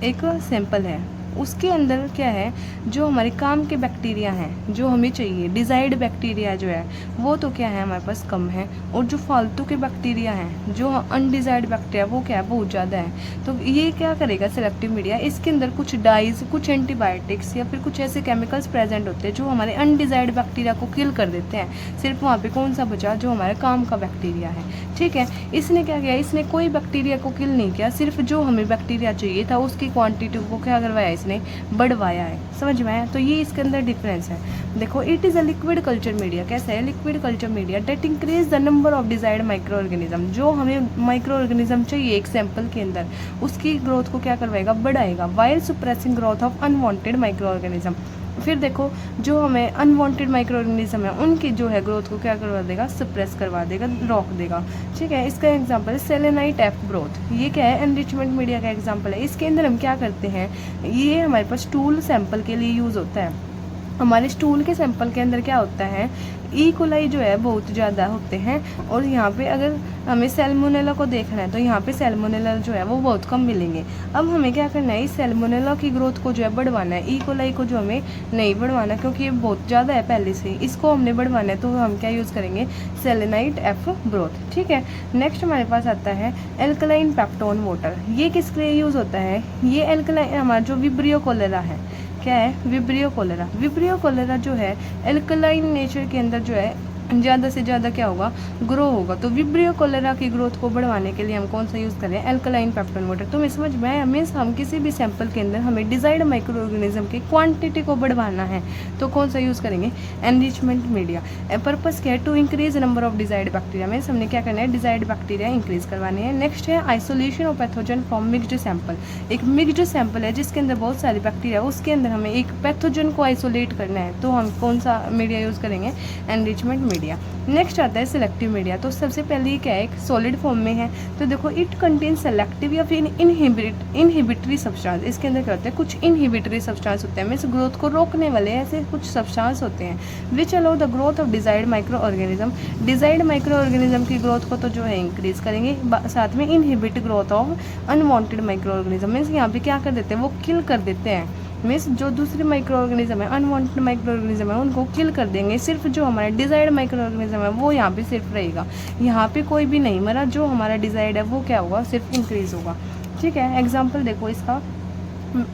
एक सैंपल है, उसके अंदर क्या है, जो हमारे काम के बैक्टीरिया हैं जो हमें चाहिए, डिज़ायर्ड बैक्टीरिया जो है वो तो क्या है हमारे पास कम है, और जो फालतू के बैक्टीरिया हैं, जो अनडिज़ायर्ड बैक्टीरिया वो क्या है बहुत ज़्यादा है। तो ये क्या करेगा सेलेक्टिव मीडिया, इसके अंदर कुछ डाइज, कुछ एंटीबायोटिक्स या फिर कुछ ऐसे केमिकल्स प्रेजेंट होते हैं जो हमारे अनडिज़ायर्ड बैक्टीरिया को किल कर देते हैं। सिर्फ वहाँ पर कौन सा बचा, जो हमारे काम का बैक्टीरिया है। ठीक है, इसने क्या किया, इसने कोई बैक्टीरिया को किल नहीं किया, सिर्फ जो हमें बैक्टीरिया चाहिए था उसकी क्वांटिटी को क्या करवाया, इसने बढ़वाया है। समझ में आया, तो ये इसके अंदर डिफरेंस है। देखो it is a liquid culture media. कैसा है, liquid culture media that increase the number of desired micro organism. जो हमें माइक्रो ऑर्गेनिज्म चाहिए एक सैंपल के अंदर, उसकी ग्रोथ को क्या करवाएगा, बढ़ाएगा, while suppressing growth of unwanted microorganism. फिर देखो जो हमें अनवांटेड माइक्रो ऑर्गेनिज्म है उनकी जो है ग्रोथ को क्या करवा देगा, सप्रेस करवा देगा, रोक देगा। ठीक है, इसका एग्जांपल है सेलेनाइट एफ ग्रोथ। ये क्या है, एनरिचमेंट मीडिया का एग्जांपल है। इसके अंदर हम क्या करते हैं, ये हमारे पास स्टूल सैंपल के लिए यूज़ होता है। हमारे स्टूल के सैंपल के अंदर क्या होता है, ई कोलाई जो है बहुत ज़्यादा होते हैं, और यहाँ पे अगर हमें सैल्मोनेला को देखना है तो यहाँ पे सैल्मोनेला जो है वो बहुत कम मिलेंगे। अब हमें क्या करना है, इस सैल्मोनेला की ग्रोथ को जो है बढ़वाना है, ई कोलाई को जो हमें नहीं बढ़वाना क्योंकि ये बहुत ज़्यादा है पहले से, इसको हमने बढ़वाना है, तो हम क्या यूज़ करेंगे, सेलेनाइट एफ ग्रोथ। ठीक है, नेक्स्ट हमारे पास आता है एल्कलाइन पेप्टोन वाटर। ये किसके लिए यूज़ होता है, ये एल्कलाइन हमारा जो विब्रियो कोलेरा है, क्या है, विब्रियो कोलेरा। विब्रियो कोलेरा जो है एल्कलाइन नेचर के अंदर जो है ज़्यादा से ज़्यादा क्या होगा, ग्रो होगा। तो विब्रियो कोलेरा की ग्रोथ को बढ़वाने के लिए हम कौन सा यूज़ करें, एल्कलाइन पेप्टोन वाटर। तो समझ में आया, मीन्स हम किसी भी सैंपल के अंदर हमें डिजायर्ड माइक्रो ऑर्गेनिज्म की क्वांटिटी को बढ़वाना है तो कौन सा यूज़ करेंगे, एनरिचमेंट मीडिया। पर्पस क्या है, to increase number of desired bacteria. Means हमने क्या करना है, डिजायर्ड बैक्टीरिया इंक्रीज करवाने हैं। नेक्स्ट है isolation of pathogen from mixed sample. एक मिक्सड सैंपल है जिसके अंदर बहुत सारी बैक्टीरिया, उसके अंदर हमें एक पैथोजन को आइसोलेट करना है, तो हम कौन सा मीडिया यूज़ करेंगे, एनरिचमेंट मीडिया। नेक्स्ट आता है सिलेक्टिव मीडिया। तो सबसे पहले ये क्या है, एक सॉलिड फॉर्म में है। तो देखो इट कंटेन सेलेक्टिव या फिर इनहिबिटरी सब्सटेंस। इसके अंदर क्या होता है, कुछ इनहिबिटरी सब्सटेंस होते हैं, मीन्स ग्रोथ को रोकने वाले ऐसे कुछ सब्सटेंस होते हैं which allow the growth of desired micro organism. Desired micro organism की ग्रोथ को तो जो है इंक्रीज करेंगे, साथ में inhibit growth of unwanted micro organism. Means यहाँ पे क्या कर देते हैं, वो किल कर देते हैं। मीन्स जो दूसरे माइक्रो ऑर्गेनिज्म है, अनवांटेड माइक्रो ऑर्गेनिज्म है, उनको किल कर देंगे। सिर्फ जो हमारा डिजायर्ड माइक्रो ऑर्गेनिज्म है वो यहाँ पे सिर्फ रहेगा। यहाँ पे कोई भी नहीं मरा, जो हमारा डिजायर्ड है वो क्या होगा, सिर्फ इंक्रीज होगा। ठीक है, एग्जाम्पल देखो इसका।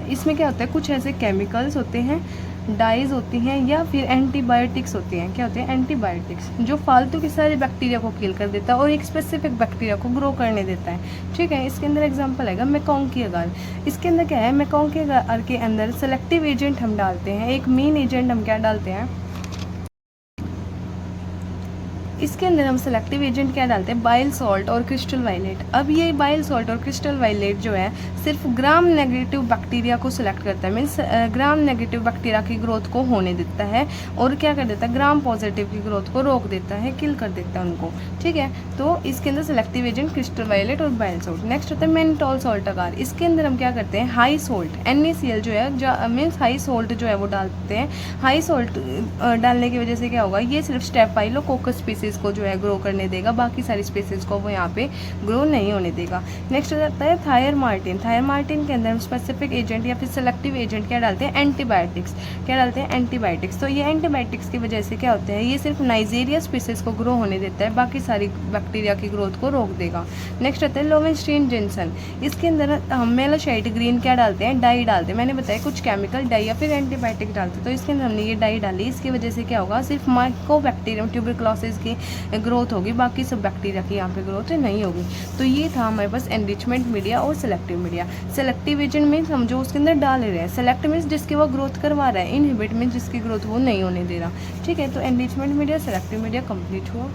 इसमें क्या होता है, कुछ ऐसे केमिकल्स होते हैं, डाइज होती हैं या फिर एंटीबायोटिक्स होती हैं। क्या होते हैं, एंटीबायोटिक्स, जो फालतू के सारे बैक्टीरिया को किल कर देता है और एक स्पेसिफिक बैक्टीरिया को ग्रो करने देता है। ठीक है, इसके अंदर एग्जांपल है मैकॉन्ग की अगार। इसके अंदर क्या है, मैकॉन्ग की अगार के अंदर सेलेक्टिव एजेंट हम डालते हैं, एक मेन एजेंट हम क्या डालते हैं, इसके अंदर हम सेलेक्टिव एजेंट क्या डालते हैं, बाइल सॉल्ट और क्रिस्टल वायलेट। अब ये बाइल सॉल्ट और क्रिस्टल वायलेट जो है सिर्फ ग्राम नेगेटिव बैक्टीरिया को सिलेक्ट करता है, मीन्स ग्राम नेगेटिव बैक्टीरिया की ग्रोथ को होने देता है और क्या कर देता है, ग्राम पॉजिटिव की ग्रोथ को रोक देता है, किल कर देता है उनको। ठीक है, तो इसके अंदर सेलेक्टिव एजेंट क्रिस्टल वायलेट और बाइल सॉल्ट। नेक्स्ट होता है मेंटोल सॉल्ट अगार। इसके अंदर हम क्या करते हैं, हाई सोल्ट NaCl जो है, मीन्स हाई सोल्ट जो है वो डालते हैं। हाई सोल्ट डालने की वजह से क्या होगा, ये सिर्फ स्टेफाइलोकोकस स्पीसीज को जो है ग्रो करने देगा, बाकी सारी स्पीसीज को वो यहाँ पे ग्रो नहीं होने देगा। नेक्स्ट हो जाता है थायर मार्टिन। थायर मार्टिन के अंदर हम स्पेसिफिक एजेंट या फिर सेलेक्टिव एजेंट क्या डालते हैं, एंटीबायोटिक्स। क्या डालते हैं, एंटीबायोटिक्स। तो ये एंटीबायोटिक्स की वजह से क्या होता है, ये सिर्फ नाइजीरिया स्पीसीज को ग्रो होने देता है, बाकी सारी बैक्टीरिया की ग्रोथ को रोक देगा। नेक्स्ट आता है लोवेंस्टीन जिनसन। इसके अंदर हम मेलासाइट ग्रीन क्या डालते हैं, डाई डालते हैं। मैंने बताया कुछ केमिकल डाई या फिर एंटीबायोटिक डालते हैं, तो इसके अंदर हमने ये डाई डाली। इसकी वजह से क्या होगा, सिर्फ माइकोबैक्टीरियम ट्यूबरक्लोसिस की ग्रोथ होगी, बाकी सब बैक्टीरिया की यहाँ पे ग्रोथ नहीं होगी। तो ये था हमारे पास एनरिचमेंट मीडिया और सेलेक्टिव मीडिया। सेलेक्टिव एजेंट में हम जो उसके अंदर डाल रहे हैं, सेलेक्ट मीन्स जिसकी वो ग्रोथ करवा रहा है, इनहिबिट मीन्स जिसकी ग्रोथ वो नहीं होने दे रहा। ठीक है, तो enrichment media selective media complete हुआ।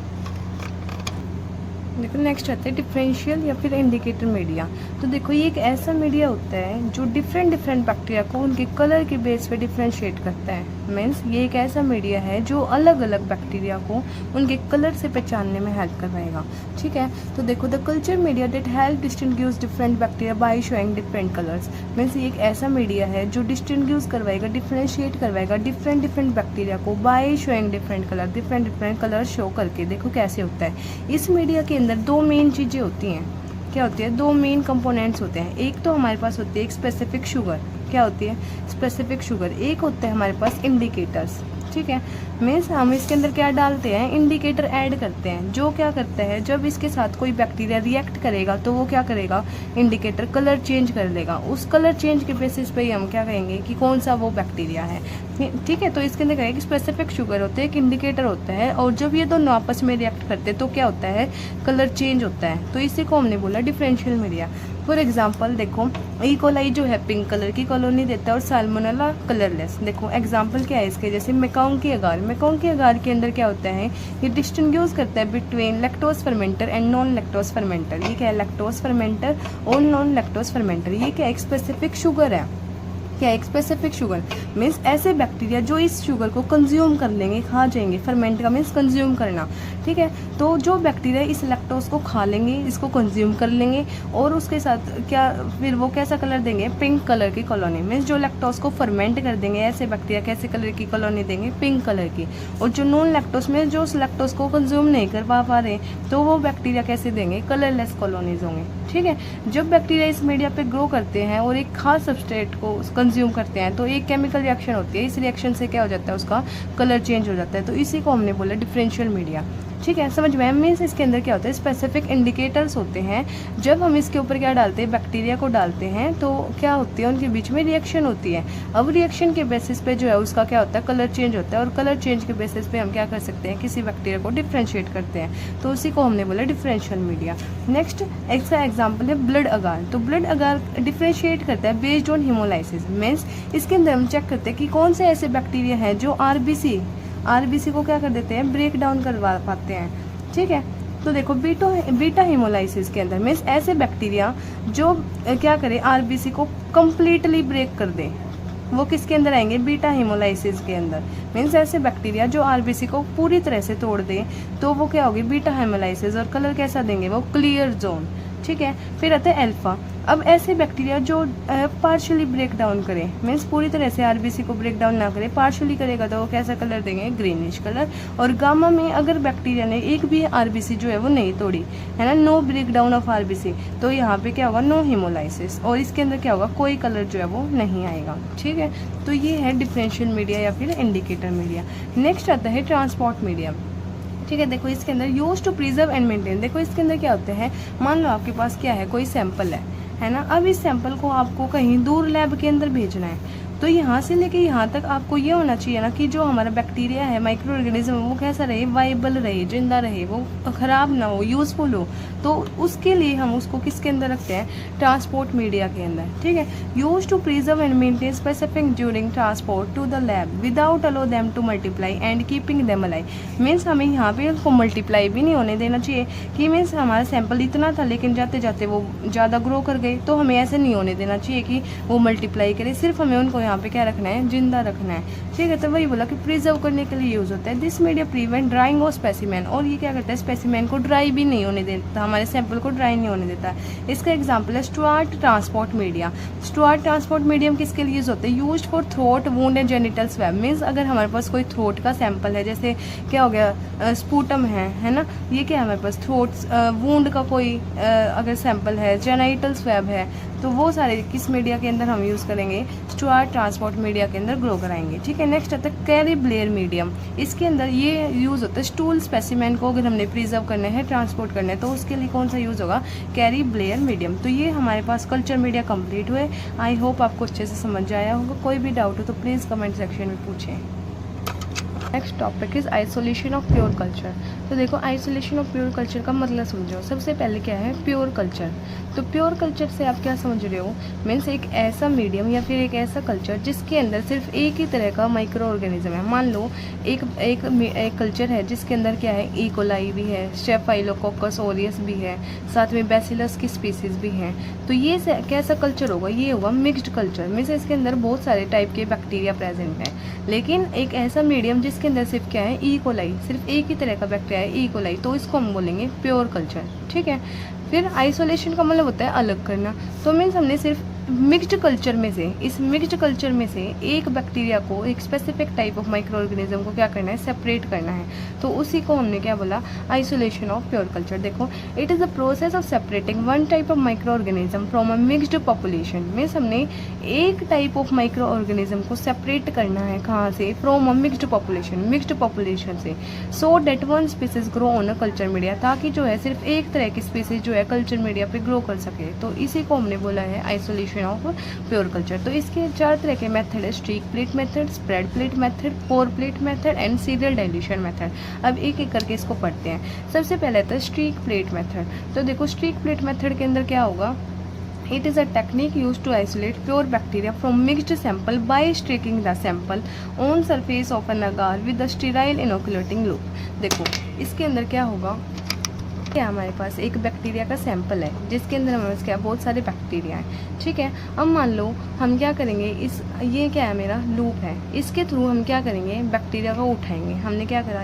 देखो नेक्स्ट आता है डिफरेंशियल या फिर इंडिकेटर मीडिया। तो देखो ये एक ऐसा मीडिया होता है जो डिफरेंट बैक्टीरिया को उनके कलर के बेस पे डिफरेंशिएट करता है। मीन्स ये एक ऐसा मीडिया है जो अलग अलग बैक्टीरिया को उनके कलर से पहचानने में हेल्प करवाएगा। ठीक है, तो देखो the culture media that help distinguish different bacteria by showing different colours. Means ये एक ऐसा मीडिया है जो डिस्टिंग्विश करवाएगा, डिफरेंशिएट करवाएगा डिफरेंट बैक्टीरिया को by showing different colour show करके। देखो कैसे होता है, इस मीडिया के अंदर दो मेन चीज़ें होती हैं। क्या होती है, दो मेन कंपोनेंट्स होते हैं। एक तो हमारे पास होती है एक स्पेसिफिक शुगर। क्या होती है, स्पेसिफिक शुगर। एक होता है हमारे पास इंडिकेटर्स। ठीक है, मीन्स हम इसके अंदर क्या डालते हैं, इंडिकेटर ऐड करते हैं, जो क्या करता है, जब इसके साथ कोई बैक्टीरिया रिएक्ट करेगा तो वो क्या करेगा, इंडिकेटर कलर चेंज कर लेगा। उस कलर चेंज के बेसिस पे ही हम क्या कहेंगे कि कौन सा वो बैक्टीरिया है। ठीक है, तो इसके अंदर क्या है कि स्पेसिफिक शुगर होता है, एक इंडिकेटर होता है, और जब ये दोनों आपस में रिएक्ट करते हैं तो क्या होता है, कलर चेंज होता है। तो इसी को हमने बोला डिफरेंशियल मीडिया। फॉर एग्जाम्पल देखो, ई कोलाई जो है पिंक कलर की कॉलोनी देता है और साल्मोनेला कलरलेस। देखो एग्जाम्पल क्या है इसके, जैसे मैकॉन्ग की अगार के अंदर क्या होता है, ये डिस्टिंग्विश करता है between lactose fermenter and non lactose fermenter. ये क्या है, लैक्टोज फर्मेंटर और नॉन लैक्टोज फर्मेंटर। ये क्या एक स्पेसिफिक शुगर है। क्या एक स्पेसिफिक शुगर मीन्स ऐसे बैक्टीरिया जो इस शुगर को कंज्यूम कर लेंगे, खा जाएंगे। फर्मेंट का मीन्स कंज्यूम करना। ठीक है, तो जो बैक्टीरिया इस लैक्टोज को खा लेंगे, इसको कंज्यूम कर लेंगे और उसके साथ क्या, फिर वो कैसा कलर देंगे, पिंक कलर की कॉलोनी। मीन्स जो लैक्टोज को फर्मेंट कर देंगे, ऐसे बैक्टीरिया कैसे कलर की कॉलोनी देंगे, पिंक कलर की। और जो नॉन लैक्टोज में जो उस लैक्टोज को कंज्यूम नहीं कर पा रहे, तो वो बैक्टीरिया कैसे देंगे, कलरलेस कॉलोनीज होंगे। ठीक है, जब बैक्टीरिया इस मीडिया पे ग्रो करते हैं और एक खास सबस्ट्रेट को कंज्यूम करते हैं तो एक केमिकल रिएक्शन होती है। इस रिएक्शन से क्या हो जाता है, उसका कलर चेंज हो जाता है। तो इसी को हमने बोला डिफरेंशियल मीडिया। ठीक है, समझ में। मीन्स इसके अंदर क्या होता है, स्पेसिफिक इंडिकेटर्स होते हैं। जब हम इसके ऊपर क्या डालते हैं, बैक्टीरिया को डालते हैं, तो क्या होती है, उनके बीच में रिएक्शन होती है। अब रिएक्शन के बेसिस पे जो है उसका क्या होता है, कलर चेंज होता है, और कलर चेंज के बेसिस पे हम क्या कर सकते हैं, किसी बैक्टीरिया को डिफ्रेंशिएट करते हैं। तो उसी को हमने बोला डिफरेंशियल मीडिया। नेक्स्ट ऐसा एग्जाम्पल है ब्लड अगार। तो ब्लड अगार डिफ्रेंशिएट करता है बेस्ड ऑन हीमोलाइसिस। मीन्स इसके अंदर हम चेक करते हैं कि कौन से ऐसे बैक्टीरिया हैं जो आरबीसी को क्या कर देते हैं, ब्रेक डाउन करवा पाते हैं। ठीक है, तो देखो बीटा हीमोलाइसिस के अंदर मीन्स ऐसे बैक्टीरिया जो क्या करे, आरबीसी को कंप्लीटली ब्रेक कर दे, वो किसके अंदर आएंगे, बीटा हेमोलाइसिस के अंदर। मीन्स ऐसे बैक्टीरिया जो आरबीसी को पूरी तरह से तोड़ दे तो वो क्या होगी, बीटा हेमोलाइसिस। और कलर कैसा देंगे, वो क्लियर जोन। ठीक है, फिर आता है अल्फा। अब ऐसे बैक्टीरिया जो पार्शियली ब्रेक डाउन करे, मीन्स पूरी तरह से आरबीसी को ब्रेक डाउन ना करे, पार्शियली करेगा तो वो कैसा कलर देंगे, ग्रीनिश कलर। और गामा में अगर बैक्टीरिया ने एक भी आरबीसी जो है वो नहीं तोड़ी, है ना, no break down of RBC, तो यहाँ पे क्या होगा, नो हेमोलाइसिस, और इसके अंदर क्या होगा, कोई कलर जो है वो नहीं आएगा। ठीक है, तो ये है डिफरेंशियल मीडिया या फिर इंडिकेटर मीडिया। नेक्स्ट आता है ट्रांसपोर्ट मीडिया। ठीक है, देखो इसके अंदर use to preserve and maintain. देखो इसके अंदर क्या होते हैं, मान लो आपके पास क्या है, कोई सैंपल है ना। अब इस सैंपल को आपको कहीं दूर लैब के अंदर भेजना है, तो यहाँ से लेके यहाँ तक आपको ये होना चाहिए ना कि जो हमारा बैक्टीरिया है, माइक्रो ऑर्गेनिज्म, वो कैसा रहे, वाइबल रहे, जिंदा रहे, वो खराब ना हो, यूजफुल हो। तो उसके लिए हम उसको किसके अंदर रखते हैं, ट्रांसपोर्ट मीडिया के अंदर। ठीक है, use to preserve and maintain specific during transport to the lab without allow them to multiply and keeping them alive. Means हमें यहाँ पे उसको मल्टीप्लाई भी नहीं होने देना चाहिए कि मीन्स हमारा सैंपल इतना था लेकिन जाते जाते वो ज़्यादा ग्रो कर गए, तो हमें ऐसे नहीं होने देना चाहिए कि वो मल्टीप्लाई करे, सिर्फ हमें उनको यहाँ पे क्या रखना है, जिंदा रखना है। ठीक है, तो वही बोला कि प्रिजर्व करने के लिए यूज होता है। This media prevent drying of specimen, और ये क्या करता है, स्पेसिमेन को ड्राई भी नहीं होने देता, हमारे सैंपल को ड्राई नहीं होने देता है। इसका एग्जांपल है Stuart transport media. Stuart transport medium किसके लिए यूज होते हैं, used for throat wound and genital swab. Means अगर हमारे पास कोई थ्रोट का सैंपल है, जैसे क्या हो गया, स्पूटम है ना, ये क्या है हमारे पास, थ्रोट वुंड का कोई अगर सैंपल है, जेनिटल स्वैब है, तो वो सारे किस मीडिया के अंदर हम यूज़ करेंगे, स्टुअर्ट ट्रांसपोर्ट मीडिया के अंदर ग्रो कराएंगे। ठीक है, नेक्स्ट आता है कैरी ब्लेयर मीडियम। इसके अंदर ये यूज़ होता है स्टूल स्पेसिमेन को अगर हमने प्रिजर्व करना है, ट्रांसपोर्ट करना है, तो उसके लिए कौन सा यूज़ होगा, कैरी ब्लेयर मीडियम। तो ये हमारे पास कल्चर मीडिया कंप्लीट हुए। आई होप आपको अच्छे से समझ आया होगा। कोई भी डाउट हो तो प्लीज़ कमेंट सेक्शन में पूछें। Next topic is isolation of pure culture. तो देखो आइसोलेशन ऑफ प्योर कल्चर का मतलब समझो। सबसे पहले क्या है, प्योर कल्चर। तो प्योर कल्चर से आप क्या समझ रहे हो, मीन्स एक ऐसा मीडियम या फिर एक ऐसा कल्चर जिसके अंदर सिर्फ एक ही तरह का माइक्रो ऑर्गेनिज्म है। मान लो एक कल्चर है जिसके अंदर क्या है, ई कोलाई भी है, स्टेफाइलोकोकस ओरियस भी है, साथ में बैसिलस की स्पीसीज भी हैं। तो ये कैसा कल्चर होगा, ये होगा मिक्स्ड कल्चर। मीन्स इसके अंदर बहुत सारे टाइप के बैक्टीरिया प्रेजेंट हैं, लेकिन एक ऐसा मीडियम जिसके अंदर सिर्फ क्या है, ई कोलाई, सिर्फ एक ही तरह का बैक्टीरिया है, ई कोलाई, तो इसको हम बोलेंगे प्योर कल्चर। ठीक है, फिर आइसोलेशन का मतलब होता है अलग करना। तो मीन्स हमने सिर्फ मिक्स्ड कल्चर में से, इस मिक्स्ड कल्चर में से एक बैक्टीरिया को, एक specific type of micro organism को क्या करना है, सेपरेट करना है। तो उसी को हमने क्या बोला, आइसोलेशन ऑफ प्योर कल्चर। देखो, it is the process of separating one type of micro organism from a mixed population. Means हमने एक टाइप ऑफ माइक्रो ऑर्गेनिज्म को सेपरेट करना है, कहाँ से, फ्रॉम अ मिक्स्ड पॉपुलेशन से, so that one species grow on a culture media, ताकि जो है सिर्फ एक तरह की स्पीसीज जो है कल्चर मीडिया पे ग्रो कर सके। तो इसी को हमने बोला है आइसोलेशन ऑफ प्योर कल्चर। तो इसके 4 तरह के मेथड है, streak plate method, spread plate method, pour plate method and serial dilution method. अब एक एक करके इसको पढ़ते हैं। सबसे पहले आता है स्ट्रीक प्लेट मेथड। तो देखो स्ट्रीक प्लेट मेथड के अंदर क्या होगा, It is a technique used to isolate pure bacteria from mixed sample by streaking the sample on surface of an agar with a sterile inoculating loop। देखो इसके अंदर क्या होगा, क्या हमारे पास एक बैक्टीरिया का सैंपल है जिसके अंदर हमारे पास क्या बहुत सारे बैक्टीरिया हैं। ठीक है, अब मान लो हम क्या करेंगे, ये क्या है, मेरा लूप है, इसके थ्रू हम क्या करेंगे, बैक्टीरिया को उठाएंगे। हमने क्या करा,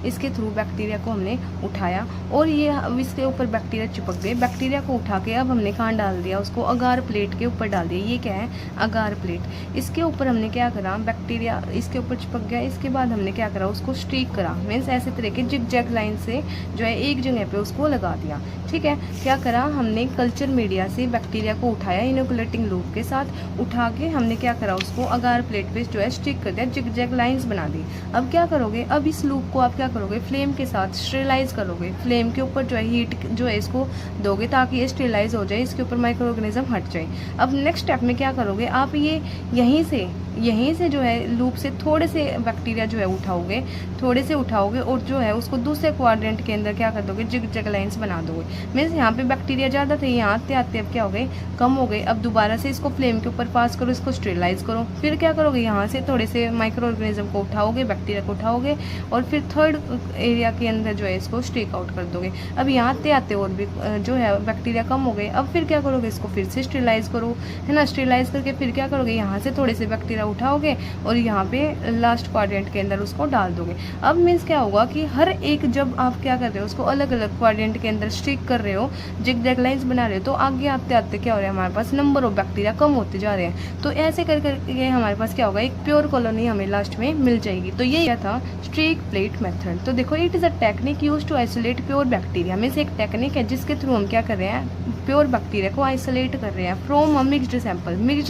इसके थ्रू बैक्टीरिया को हमने उठाया और ये अब इसके ऊपर बैक्टीरिया चिपक गए। बैक्टीरिया को उठा के अब हमने कहाँ डाल दिया, उसको अगार प्लेट के ऊपर डाल दिया। ये क्या है, अगार प्लेट। इसके ऊपर हमने क्या करा, बैक्टीरिया इसके ऊपर चिपक गया। इसके बाद हमने क्या करा, उसको स्ट्रीक करा। मीन्स ऐसे तरह के जिग जैग लाइन से जो है एक जगह पे उसको लगा दिया। ठीक है, क्या करा, हमने कल्चर मीडिया से बैक्टीरिया को उठाया इनोकुलेटिंग लूप के साथ, उठा के हमने क्या करा, उसको अगार प्लेट पे जो है स्टिक कर दिया, जिग जैग लाइंस बना दी। अब क्या करोगे, अब इस लूप को आप क्या करोगे, फ्लेम के साथ स्टेरिलाइज करोगे। फ्लेम के ऊपर जो है हीट जो है इसको दोगे ताकि ये स्टेरिलाइज हो जाए, इसके ऊपर माइक्रो ऑर्गेनिज्म हट जाए। अब नेक्स्ट स्टेप में क्या करोगे, आप ये यहीं से जो है लूप से थोड़े से बैक्टीरिया जो है उठाओगे और जो है उसको दूसरे क्वाड्रेंट के अंदर क्या कर दोगे, जिग जिगजैग लाइंस बना दोगे। मीन्स यहाँ पे बैक्टीरिया ज़्यादा थे, यहाँ आते आते अब क्या हो गए, कम हो गए। अब दोबारा से इसको फ्लेम के ऊपर पास करो, इसको स्टेरिलाइज करो। फिर क्या करोगे, यहाँ से थोड़े से माइक्रो ऑर्गेनिज्म को उठाओगे, बैक्टीरिया को उठाओगे और फिर थर्ड एरिया के अंदर जो है इसको स्टेक आउट कर दोगे। अब यहाँ आते आते और भी जो है बैक्टीरिया कम हो गए। अब फिर क्या करोगे, इसको फिर से स्टेरिलाइज करो, है ना। स्टेरिलाइज करके फिर क्या करोगे, यहाँ से थोड़े से बैक्टीरिया उठाओगे और यहाँ पे लास्ट क्वाड्रेंट के अंदर उसको डाल दोगे। अब मीन्स क्या होगा कि हर एक, जब आप क्या कर रहे हो, उसको अलग अलग क्वाड्रेंट के अंदर स्टिक कर रहे हो, जिगजैग लाइंस बना रहे हो, तो आगे आते आते क्या हो रहा है, हमारे पास नंबर ऑफ बैक्टीरिया कम होते जा रहे हैं। तो ऐसे कर करके हमारे पास क्या होगा, एक प्योर कॉलोनी हमें लास्ट में मिल जाएगी। तो ये क्या था, स्ट्रीक प्लेट मेथड। तो देखो, it is a technique use to isolate pure bacteria. Means एक टेक्निक है जिसके थ्रू हम क्या कर रहे हैं, प्योर बैक्टीरिया को आइसोलेट कर रहे हैं फ्रॉम अ मिक्स्ड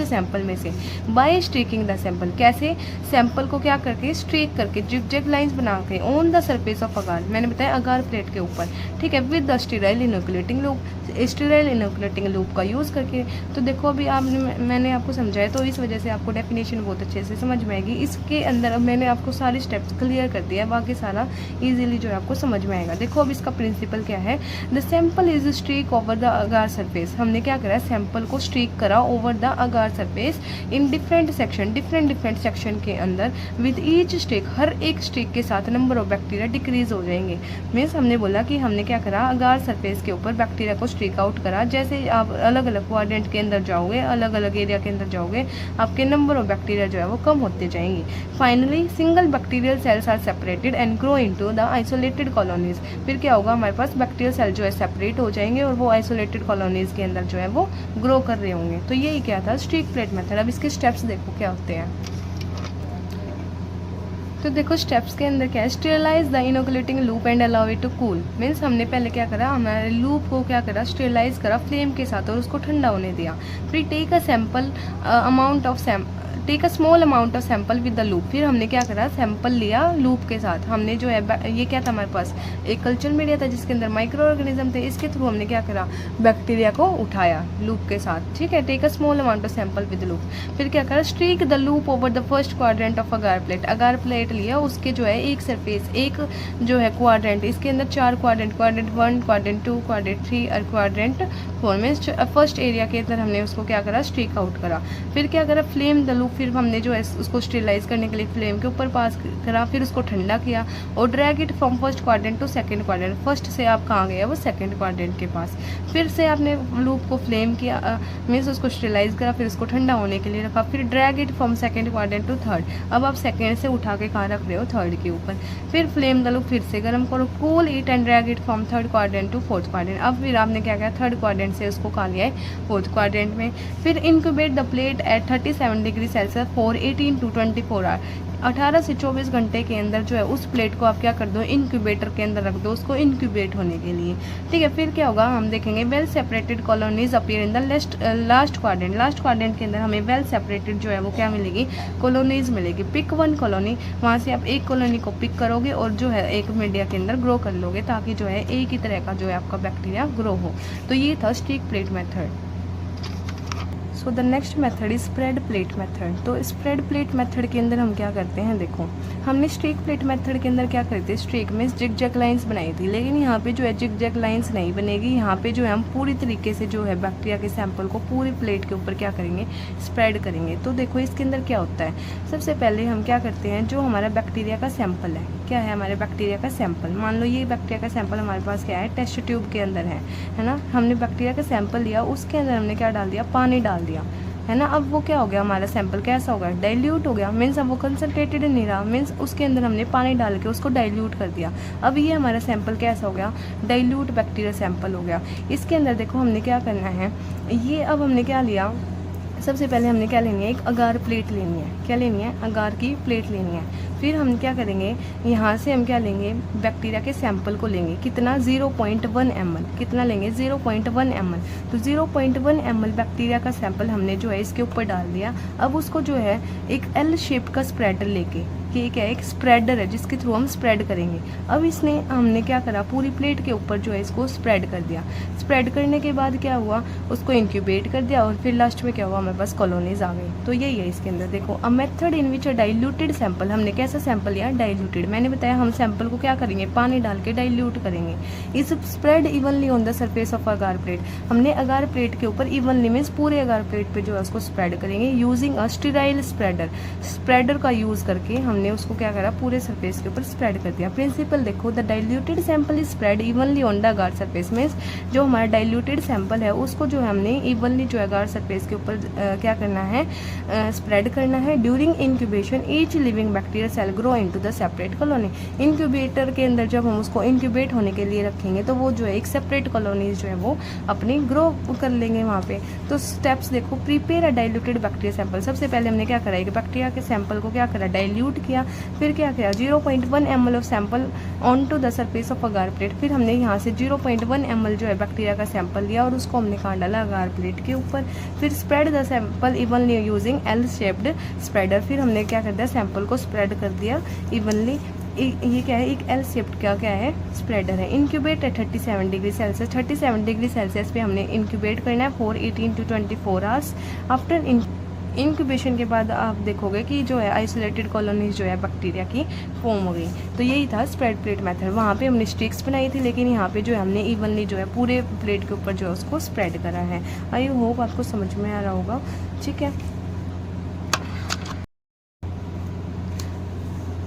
सैंपल में से, बाय स्ट्रीकिंग द सैंपल। कैसे, सैंपल को क्या करके स्ट्रीक करके जिगजैग लाइंस बना के ऑन द सरफेस ऑफ अगार, मैंने बताया अगार प्लेट के ऊपर, ठीक है, with the sterile inoculating loop, sterile inoculating loop का यूज़ करके। तो देखो अभी मैंने आपको समझाया, तो इस वजह से आपको डेफिनेशन बहुत अच्छे से समझ में आएगी। इसके अंदर अब मैंने आपको सारे स्टेप्स क्लियर कर दिया है, बाकी सारा इजीली जो है आपको समझ में आएगा। देखो अब इसका प्रिंसिपल क्या है, the sample is streak over the agar surface. हमने क्या करा, सैंपल को स्ट्रीक करा over the agar surface in different section के अंदर, विद ईच स्ट्रीक, हर एक स्ट्रीक के साथ नंबर ऑफ बैक्टीरिया डिक्रीज हो जाएंगे। मीन्स हमने बोला कि हमने क्या करा, अगार सरफेस के ऊपर बैक्टीरिया को स्ट्रीक आउट करा। जैसे आप अलग अलग क्वाड्रेंट के अंदर जाओगे, अलग अलग एरिया के अंदर जाओगे, आपके नंबर ऑफ बैक्टीरिया जो है वो कम होते जाएंगे। Finally single bacterial cells are separated and grow into the isolated colonies. फिर क्या होगा, हमारे पास बैक्टीरियल सेल जो है सेपरेट हो जाएंगे और वो आइसोलेटेड कॉलोनीज के अंदर जो है वो ग्रो कर रहे होंगे। तो यही क्या था, स्ट्रीक प्लेट मेथड। अब इसके स्टेप्स देखो क्या होते हैं। तो देखो स्टेप्स के अंदर क्या है, sterilize the inoculating loop and allow it to cool. Means हमने पहले क्या करा, हमारे लूप को क्या करा, स्टेरिलाइज करा फ्लेम के साथ और उसको ठंडा होने दिया। फिर take a small amount of sample with the loop. फिर हमने क्या करा, सैंपल लिया लूप के साथ। हमने जो है ये क्या था, हमारे पास एक कल्चर मीडिया था जिसके अंदर माइक्रो ऑर्गेनिज्म थे, इसके थ्रू हमने क्या करा, बैक्टीरिया को उठाया लूप के साथ, ठीक है। Take a small amount of sample with loop. फिर क्या करा, streak the loop over the first quadrant of agar plate. Agar plate लिया, उसके जो है एक सरफेस, एक जो है क्वाड्रेंट, इसके अंदर 4 क्वाड्रेंट 1, क्वाड्रेंट 2, क्वाड्रेंट 3 और क्वाड्रेंट 4 में फर्स्ट एरिया के अंदर हमने उसको क्या करा, स्ट्रीक आउट करा। फिर क्या करा, फ्लेम द लूप। फिर हमने जो है उसको स्टेरिलाइज करने के लिए फ्लेम के ऊपर पास करा, फिर उसको ठंडा किया और drag it from first quadrant to second quadrant. First से आप कहाँ गए, वो सेकंड क्वाड्रेंट के पास। फिर से आपने लूप को फ्लेम किया, मीन्स उसको स्टेरिलाइज करा, फिर उसको ठंडा होने के लिए रखा। फिर drag it from second quadrant to third. अब आप सेकंड से उठा के कहाँ रख रहे हो, थर्ड के ऊपर। फिर फ्लेम द लूप फिर से गर्म करो, cool it and drag it from third quadrant to fourth quadrant. अब फिर आपने क्या किया, थर्ड क्वाड्रेंट से उसको कहा लिया है फोर्थ क्वाड्रेंट में। फिर incubate the plate at 37 degree Celsius for 18 to 24 hour. 18 से 24 घंटे के अंदर जो है उस प्लेट को आप क्या कर दो, इंक्यूबेटर के अंदर रख दो, उसको इंक्यूबेट होने के लिए, ठीक है। फिर क्या होगा, हम देखेंगे well separated colonies appear in the last quadrant. Last quadrant के अंदर हमें वेल सेपरेटेड जो है वो क्या मिलेगी, कॉलोनीज मिलेगी। पिक 1 कॉलोनी, वहाँ से आप एक कॉलोनी को पिक करोगे और जो है एक मीडिया के अंदर ग्रो कर लोगे, ताकि जो है एक ही तरह का जो है आपका बैक्टीरिया ग्रो हो। तो ये था streak plate method. So the next method is spread plate method. तो स्प्रेड प्लेट मेथड के अंदर हम क्या करते हैं, देखो हमने स्ट्रीक प्लेट मेथड के अंदर क्या करते हैं, स्ट्रीक में जिगजैग लाइंस बनाई थी, लेकिन यहाँ पे जो है जिगजैग लाइंस नहीं बनेगी। यहाँ पे जो है हम पूरी तरीके से जो है बैक्टीरिया के सैंपल को पूरी प्लेट के ऊपर क्या करेंगे, स्प्रेड करेंगे। तो देखो इसके अंदर क्या होता है, सबसे पहले हम क्या करते हैं, जो हमारा बैक्टीरिया का सैंपल है, क्या है हमारे बैक्टीरिया का सैंपल, मान लो ये बैक्टीरिया का सैंपल हमारे पास क्या है, टेस्ट ट्यूब के अंदर है ना। हमने बैक्टीरिया का सैंपल लिया, उसके अंदर हमने क्या डाल दिया, पानी डाल दिया, है ना। अब वो क्या हो गया, हमारा सैंपल कैसा हो गया, डाइल्यूट हो गया। मीन्स अब वो कंसनट्रेटेड नहीं रहा, मीन्स उसके अंदर हमने पानी डाल के उसको डाइल्यूट कर दिया। अब ये हमारा सैंपल कैसा हो गया, डाइल्यूट बैक्टीरिया सैंपल हो गया। इसके अंदर देखो हमने क्या करना है, ये अब हमने क्या लिया, सबसे पहले हमने क्या लेनी है, एक अगार प्लेट लेनी है। क्या लेनी है, अगार की प्लेट लेनी है। फिर हम क्या करेंगे, यहाँ से हम क्या लेंगे, बैक्टीरिया के सैंपल को लेंगे, कितना 0.1 ml, कितना लेंगे 0.1 ml। तो 0.1 ml बैक्टीरिया का सैंपल हमने जो है इसके ऊपर डाल दिया। अब उसको जो है एक एल शेप का स्प्रेडर लेके, कि ये क्या है, एक स्प्रेडर है जिसके थ्रू हम स्प्रेड करेंगे। अब इसने हमने क्या करा, पूरी प्लेट के ऊपर जो है इसको स्प्रेड कर दिया। स्प्रेड करने के बाद क्या हुआ, उसको इंक्यूबेट कर दिया और फिर लास्ट में क्या हुआ, हमारे पास कॉलोनीज आ गई। तो यही है इसके अंदर। देखो, अ method in which a diluted sample, हमने कैसा सैंपल लिया, डाइल्यूटेड। मैंने बताया हम सैंपल को क्या करेंगे, पानी डाल के डाइल्यूट करेंगे। इस spread evenly on the surface of agar plate, हमने अगार प्लेट के ऊपर इवनली मीन्स पूरे अगार प्लेट पे जो है उसको स्प्रेड करेंगे using a sterile spreader. Spreader का यूज करके हमने उसको क्या करा, पूरे सरफेस के ऊपर स्प्रेड कर दिया। प्रिंसिपल देखो, the diluted sample is spread evenly on the agar surface, means जो हमारा डाइल्यूटेड सैंपल है उसको जो है हमने इवनली जो है अगार सरफेस के ऊपर क्या करना है, स्प्रेड करना है। During incubation each living bacteria cell grow into the separate colony. Incubator के अंदर जब हम उसको इंक्यूबेट होने के लिए रखेंगे तो वो जो है एक सेपरेट कॉलोनीज जो है वो अपनी ग्रो कर लेंगे वहाँ पे। तो स्टेप्स देखो, prepare a diluted bacteria sample. सबसे पहले हमने क्या करा, एक बैक्टीरिया के सैंपल को क्या करा, डाइल्यूट किया। फिर क्या किया, 0.1 ml of sample on to the surface of agar plate. फिर हमने यहाँ से 0.1 ml जो है बैक्टीरिया का सैंपल लिया और उसको हमने कहाँ डाला, अगार प्लेट के ऊपर। फिर spread the sample evenly using L shaped spreader. फिर हमने क्या कर दिया, सैंपल को स्प्रेड कर दिया इवनली। ये क्या है, एक एल शेप्ड क्या है, स्प्रेडर है। इंक्यूबेट है 37 डिग्री सेल्सियस। 37 डिग्री सेल्सियस पे हमने इंक्यूबेट करना है for 18 to 24 hours. After incubation के बाद आप देखोगे कि जो है आइसोलेटेड कॉलोनीज जो है बैक्टीरिया की फॉर्म हो गई। तो यही था स्प्रेड प्लेट मेथड। वहाँ पे हमने स्टिक्स बनाई थी, लेकिन यहाँ पे जो है हमने इवनली जो है पूरे प्लेट के ऊपर जो है उसको स्प्रेड करा है। आई होप आपको समझ में आ रहा होगा, ठीक है।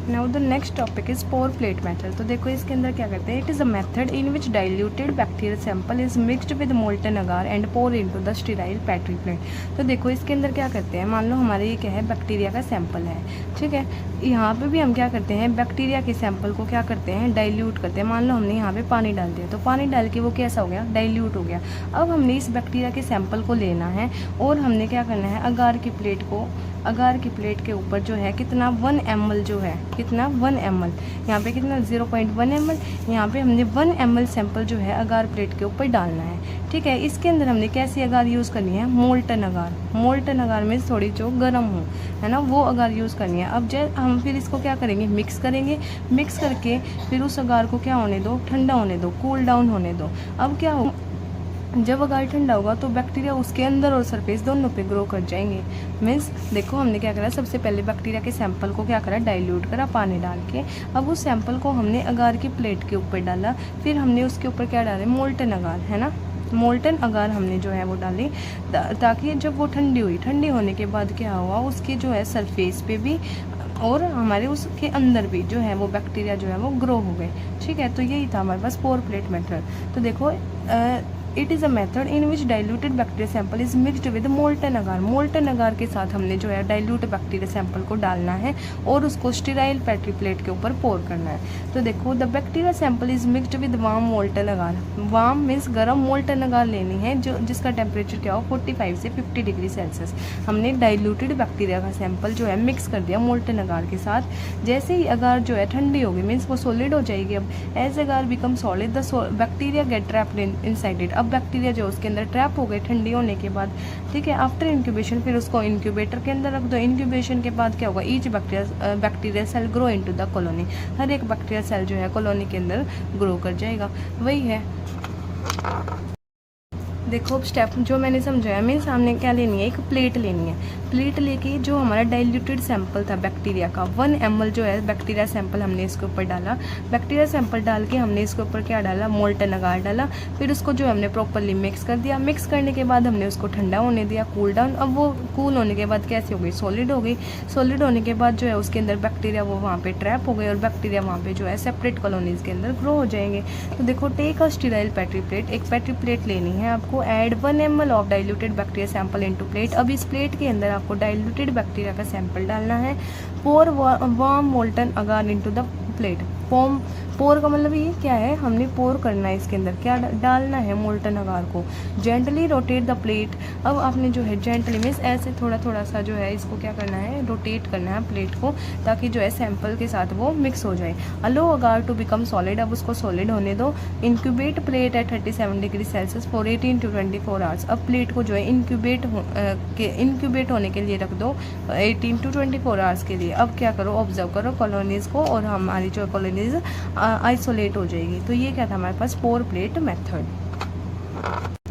Now the next topic is pour plate method. तो देखो इसके अंदर क्या करते हैं, it is a method in which diluted bacterial sample is mixed with molten agar and pour into the sterile petri plate. तो देखो इसके अंदर क्या करते हैं, मान लो हमारे ये क्या है, बैक्टीरिया का सैंपल है, ठीक है। यहाँ पे भी हम क्या करते हैं, बैक्टीरिया के सैंपल को क्या करते हैं, डाइल्यूट करते हैं। मान लो हमने यहाँ पे पानी डाल दिया, तो पानी डाल के वो कैसा हो गया, डाइल्यूट हो गया। अब हमने इस बैक्टीरिया के सैंपल को लेना है और हमने क्या करना है, अगार की प्लेट के ऊपर जो है कितना 1 ml जो है, कितना 1 ml, यहाँ पे कितना 0.1 ml, यहाँ पे हमने 1 ml सैंपल जो है अगार प्लेट के ऊपर डालना है, ठीक है। इसके अंदर हमने कैसी अगार यूज़ करनी है, मोल्टन अगार। मोल्टन अगार में थोड़ी जो गर्म हो, है ना, वो अगार यूज़ करनी है। अब हम फिर इसको क्या करेंगे, मिक्स करेंगे। मिक्स करके फिर उस अगार को क्या होने दो, ठंडा होने दो, कूल डाउन होने दो। अब क्या हो, जब अगार ठंडा होगा तो बैक्टीरिया उसके अंदर और सरफेस दोनों पे ग्रो कर जाएंगे। मीन्स देखो हमने क्या करा, सबसे पहले बैक्टीरिया के सैंपल को क्या करा, डाइल्यूट करा पानी डाल के। अब उस सैंपल को हमने अगार की प्लेट के ऊपर डाला। फिर हमने उसके ऊपर क्या डाले, मोल्टन अगार, है ना, मोल्टन अगार हमने जो है वो डाली, ताकि जब वो ठंडी हुई, ठंडी होने के बाद क्या हुआ, उसके जो है सरफेस पे भी और हमारे उसके अंदर भी जो है वो बैक्टीरिया जो है वो ग्रो हो गए, ठीक है। तो यही था हमारे पास पोर प्लेट मेथड। तो देखो it is a method in which diluted bacteria sample is mixed with molten agar. Molten agar के साथ हमने जो है डाइल्यूट बैक्टीरिया सैंपल को डालना है और उसको स्टीराइल पेट्री प्लेट के ऊपर पोर करना है। तो देखो the bacteria sample is mixed with warm molten agar. Warm means गर्म मोल्टन अगार लेनी है, जो जिसका टेम्परेचर क्या हो, 45 से 50 डिग्री सेल्सियस। हमने डाइल्यूटेड बैक्टीरिया का सैंपल जो है मिक्स कर दिया मोल्टन अगार के साथ। जैसे ही अगार जो है ठंडी होगी, मीन्स वो सॉलिड हो जाएगी। अब as agar become solid the bacteria get trapped inside it. अब बैक्टीरिया जो उसके अंदर ट्रैप हो गए ठंडी होने के बाद, ठीक है। आफ्टर इंक्यूबेशन फिर उसको इंक्यूबेटर के अंदर रख दो। इंक्यूबेशन के बाद क्या होगा, each bacteria cell grow into the colony. हर एक बैक्टीरिया सेल जो है कॉलोनी के अंदर ग्रो कर जाएगा, वही है। देखो अब स्टेप जो मैंने समझाया, मीन्स हमने क्या लेनी है, एक प्लेट लेनी है। प्लेट लेके जो हमारा डाइल्यूटेड सैंपल था बैक्टीरिया का, 1 ml जो है बैक्टीरिया सैंपल हमने इसके ऊपर डाला। बैक्टीरिया सैंपल डाल के हमने इसके ऊपर क्या डाला, मोल्टन अगार डाला। फिर उसको जो हमने प्रॉपरली मिक्स कर दिया। मिक्स करने के बाद हमने उसको ठंडा होने दिया, कूल डाउन। अब वो कूल होने के बाद कैसी हो गई, सॉलिड हो गई। सॉलिड होने के बाद जो है उसके अंदर बैक्टीरिया वो वहाँ पे ट्रैप हो गए और बैक्टीरिया वहाँ पे जो है सेपरेट कॉलोनीज के अंदर ग्रो हो जाएंगे। तो देखो take a sterile petri plate, एक पेट्री प्लेट लेनी है आपको। Add 1 ml of diluted bacteria sample into plate. अब इस प्लेट के अंदर आपको डाइल्यूटेड बैक्टीरिया का सैंपल डालना है। Pour warm molten agar into the plate. Pour का मतलब ये क्या है, हमने पोर करना है, इसके अंदर क्या डालना है, मोल्टन अगार को। जेंटली रोटेट द प्लेट, अब आपने जो है जेंटली मीन्स ऐसे थोड़ा थोड़ा सा जो है इसको क्या करना है, रोटेट करना है प्लेट को, ताकि जो है सैंपल के साथ वो मिक्स हो जाए। अलो अगार टू बिकम सॉलिड, अब उसको सॉलिड होने दो। Incubate plate at 37 degree Celsius for 18 to 24 hours, अब प्लेट को जो है इंक्यूबेट होने के लिए रख दो 18 to 24 आवर्स के लिए। अब क्या करो, ऑब्जर्व करो कॉलोनीज को, और हमारी जो कॉलोनीज आइसोलेट हो जाएगी। तो ये क्या था हमारे पास, pour plate method.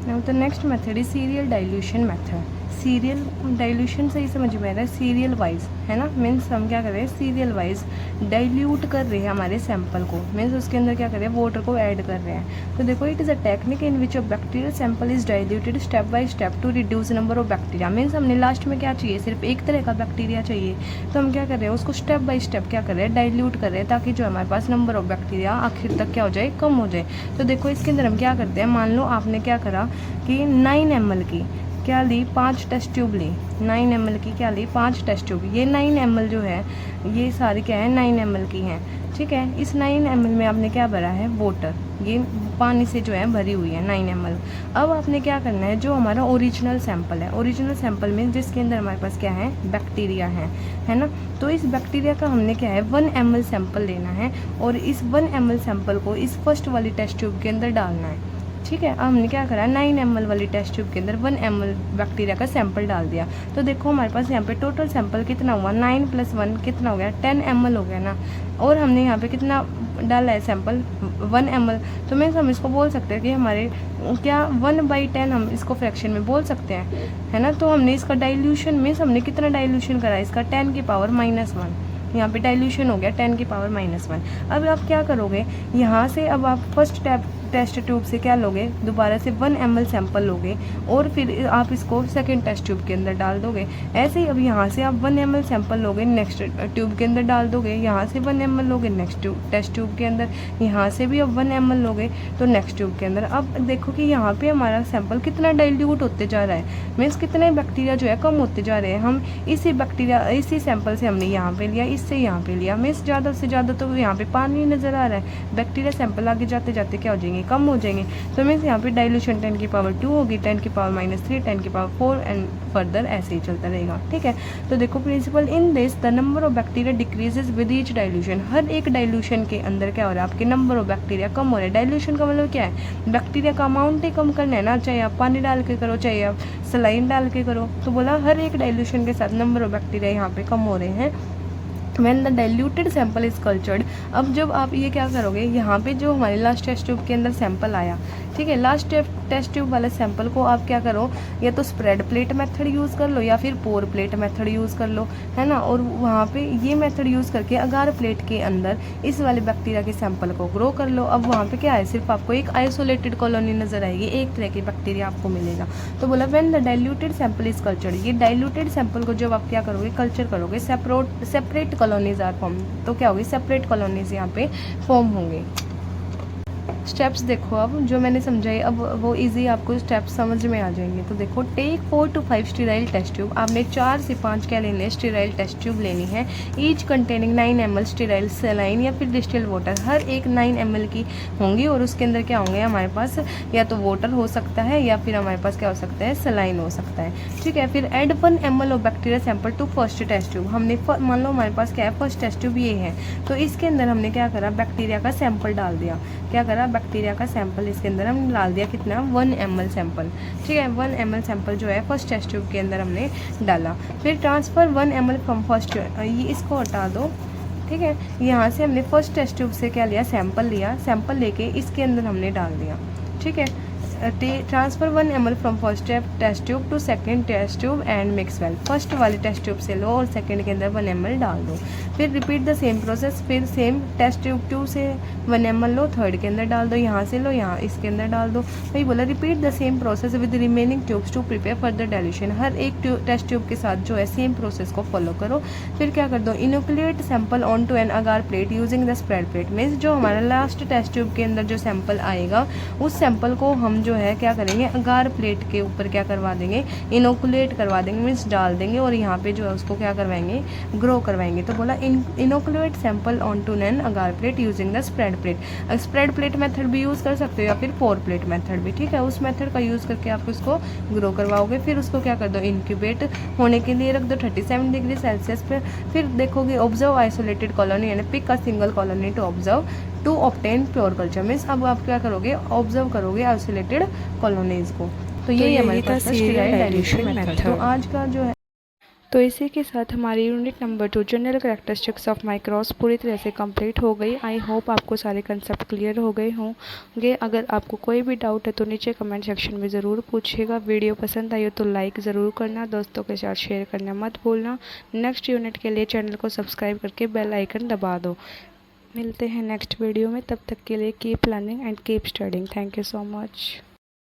Now the next method is serial dilution method. Serial dilution से ही समझ में आ रहा है, सीरियल वाइज है ना, मीन्स हम क्या कर रहे हैं, सीरियल वाइज डाइल्यूट कर रहे हैं हमारे सैंपल को, मीन्स उसके अंदर क्या कर रहे हैं, वाटर को ऐड कर रहे हैं। तो देखो, it is a technique in which a bacterial sample is diluted step by step to reduce number of bacteria. Means हमने लास्ट में क्या चाहिए, सिर्फ एक तरह का बैक्टीरिया चाहिए, तो हम क्या कर रहे हैं, उसको स्टेप बाय स्टेप क्या कर रहे हैं, डाइल्यूट कर रहे हैं, ताकि जो हमारे पास नंबर ऑफ बैक्टीरिया आखिर तक क्या हो जाए, कम हो जाए। तो देखो इसके अंदर हम क्या करते हैं, मान लो आपने क्या करा कि 9 ml की क्या ली, 5 टेस्ट ट्यूब ली, 9 ml की क्या ली, 5 टेस्ट ट्यूब। ये 9 ml जो है, ये सारी क्या है, 9 ml की हैं, ठीक है। इस 9 ml में आपने क्या भरा है, वाटर, ये पानी से जो है भरी हुई है 9 ml। अब आपने क्या करना है, जो हमारा ओरिजिनल सैंपल है, ओरिजिनल सैंपल में जिसके अंदर हमारे पास क्या है, बैक्टीरिया है ना, तो इस बैक्टीरिया का हमने क्या है, 1 ml सैंपल लेना है, और इस 1 ml सैंपल को इस फर्स्ट वाली टेस्ट ट्यूब के अंदर डालना है, ठीक है। अब हमने क्या करा, 9 ml वाली टेस्ट ट्यूब के अंदर 1 ml बैक्टीरिया का सैंपल डाल दिया। तो देखो हमारे पास यहाँ पे टोटल सैंपल कितना हुआ, 9 + 1 कितना हो गया, 10 ml हो गया ना, और हमने यहाँ पे कितना डाला है सैंपल, 1 ml। तो मीन्स हम इसको बोल सकते हैं कि हमारे क्या 1/10 हम इसको फ्रैक्शन में बोल सकते हैं, है ना। तो हमने इसका डाइल्यूशन मीन्स हमने कितना डाइल्यूशन करा, इसका 10 की पावर -1, यहाँ पे डाइल्यूशन हो गया 10 की पावर -1। अब आप क्या करोगे, यहाँ से अब आप फर्स्ट टेस्ट ट्यूब से क्या लोगे, दोबारा से 1 ml सैंपल लोगे, और फिर आप इसको सेकंड टेस्ट ट्यूब के अंदर डाल दोगे। ऐसे ही अब यहाँ से आप 1 ml सैंपल लोगे, नेक्स्ट ट्यूब के अंदर डाल दोगे, यहाँ से 1 ml लोगे नेक्स्ट टेस्ट ट्यूब के अंदर, यहाँ से भी अब 1 ml लोगे तो नेक्स्ट ट्यूब के अंदर। अब देखो कि यहाँ पे हमारा सैंपल कितना डाइल्यूट होते जा रहा है, मीन्स कितने बैक्टीरिया जो है कम होते जा रहे हैं। हम इसी सैंपल से हमने यहाँ पे लिया, इससे यहाँ पे लिया, मीन्स ज़्यादा से ज़्यादा तो यहाँ पे पानी नज़र आ रहा है, बैक्टीरिया सैंपल आगे जाते जाते क्या हो जाएंगे, कम हो जाएंगे। तो मीन्स यहाँ पे डाइल्यूशन 10 की पावर 2 होगी, 10 की पावर -3, 10 की पावर 4 एंड फर्दर ऐसे ही चलता रहेगा, ठीक है। तो देखो principle in this the number of bacteria decreases with each dilution. हर एक डाइल्यूशन के अंदर क्या हो रहा है, आपके नंबर ऑफ बैक्टीरिया कम हो रहे हैं। डाइल्यूशन का मतलब क्या है, बैक्टीरिया का अमाउंट ही कम करना है ना, चाहे आप पानी डाल के करो, चाहे आप सलाइन डाल के करो। तो बोला हर एक डाइल्यूशन के साथ नंबर ऑफ बैक्टीरिया यहाँ पे कम हो रहे हैं। When the diluted sample is cultured, अब जब आप ये क्या करोगे, यहाँ पे जो हमारे लास्ट टेस्ट ट्यूब के अंदर सैंपल आया, ठीक है, लास्ट टेस्ट ट्यूब वाले सैंपल को आप क्या करो, या तो स्प्रेड प्लेट मेथड यूज़ कर लो या फिर पोर प्लेट मेथड यूज़ कर लो, है ना। और वहाँ पे ये मेथड यूज़ करके अगार प्लेट के अंदर इस वाले बैक्टीरिया के सैंपल को ग्रो कर लो। अब वहाँ पे क्या है, सिर्फ आपको एक आइसोलेटेड कॉलोनी नज़र आएगी, एक तरह की बैक्टीरिया आपको मिलेगा। तो बोला when the diluted sample is cultured, ये डाइल्यूटेड सैंपल को जब आप क्या करोगे, कल्चर करोगे, सेपरेट कॉलोनीज आर फॉर्म, तो क्या होगी, सेपरेट कॉलोनीज यहाँ पे फॉर्म होंगे। स्टेप्स देखो, अब जो मैंने समझाई अब वो इजी आपको स्टेप्स समझ में आ जाएंगे। तो देखो, take 4 to 5 sterile test tube, आपने 4 से 5 क्या लेने हैं, स्टीराइल टेस्ट ट्यूब लेनी है, ईच कंटेनिंग 9 ml स्टीराइल सेलाइन या फिर डिस्टिल्ड वाटर, हर एक 9 ml की होंगी, और उसके अंदर क्या होंगे हमारे पास, या तो वाटर हो सकता है या फिर हमारे पास क्या हो सकता है, सेलाइन हो सकता है, ठीक है। फिर add 1 ml of bacteria sample to first test tube, हमने मान लो हमारे पास क्या है, फर्स्ट टेस्ट ट्यूब ये है, तो इसके अंदर हमने क्या करा, बैक्टीरिया का सैंपल डाल दिया, क्या करा, बैक्टीरिया का सैंपल इसके अंदर हमने डाल दिया, कितना, 1 ml सैंपल, ठीक है। 1 ml सैंपल जो है फर्स्ट टेस्ट ट्यूब के अंदर हमने डाला। फिर ट्रांसफ़र 1 ml फ्रॉम फर्स्ट, ये इसको हटा दो, ठीक है। यहाँ से हमने फर्स्ट टेस्ट ट्यूब से क्या लिया, सैंपल लिया, सैंपल लेके इसके अंदर हमने डाल दिया, ठीक है। Transfer 1 ml from first test tube to second test tube and mix well, first वाली टेस्ट ट्यूब से लो और सेकंड के अंदर 1 ml डाल दो। फिर रिपीट द सेम प्रोसेस, फिर सेम टेस्ट ट्यूब 2 से 1 ml लो, थर्ड के अंदर डाल दो, यहाँ से लो, यहाँ इसके अंदर डाल दो। वही बोला, repeat the same process with remaining tubes to prepare for the dilution, हर एक टेस्ट ट्यूब के साथ जो है सेम प्रोसेस को फॉलो करो। फिर क्या कर दो, inoculate sample on to an agar plate using the spread plate, means जो हमारा लास्ट टेस्ट ट्यूब के अंदर जो सैंपल आएगा उस सैंपल को हम जो है क्या करेंगे, अगार प्लेट के ऊपर क्या करवा देंगे, इनोकुलेट करवा देंगे, मीन्स डाल देंगे, और यहाँ पे जो है उसको क्या करवाएंगे, ग्रो करवाएंगे। तो बोला inoculate sample on to an agar plate using the spread plate. Spread plate method भी यूज़ कर सकते हो या फिर पोर प्लेट मेथड भी, ठीक है। उस मेथड का यूज़ करके आप उसको ग्रो करवाओगे। फिर उसको क्या कर दो, इंक्यूबेट होने के लिए रख दो 37 डिग्री सेल्सियस पे। फिर देखोगे ऑब्जर्व आइसोलेटेड कॉलोनी यानी pick a single colony to observe to obtain pure culture. Means अब आप क्या करोगे, ऑब्जर्व करोगे आइसोलेटेड कॉलोनीज को। तो यही हमारे पास स्टीराइल डाइल्यूशन मेथड। तो आज का जो है, तो इसी के साथ हमारी unit number 2 general characteristics of microbes पूरी तरह से कंप्लीट हो गई। आई होप आपको सारे कंसेप्ट क्लियर हो गए होंगे। अगर आपको कोई भी डाउट है तो नीचे कमेंट सेक्शन में ज़रूर पूछिएगा। वीडियो पसंद आई हो तो लाइक ज़रूर करना, दोस्तों के साथ शेयर करना मत भूलना। नेक्स्ट यूनिट के लिए चैनल को सब्सक्राइब करके बेल आइकन दबा दो। मिलते हैं नेक्स्ट वीडियो में, तब तक के लिए keep learning and keep studying. Thank you so much.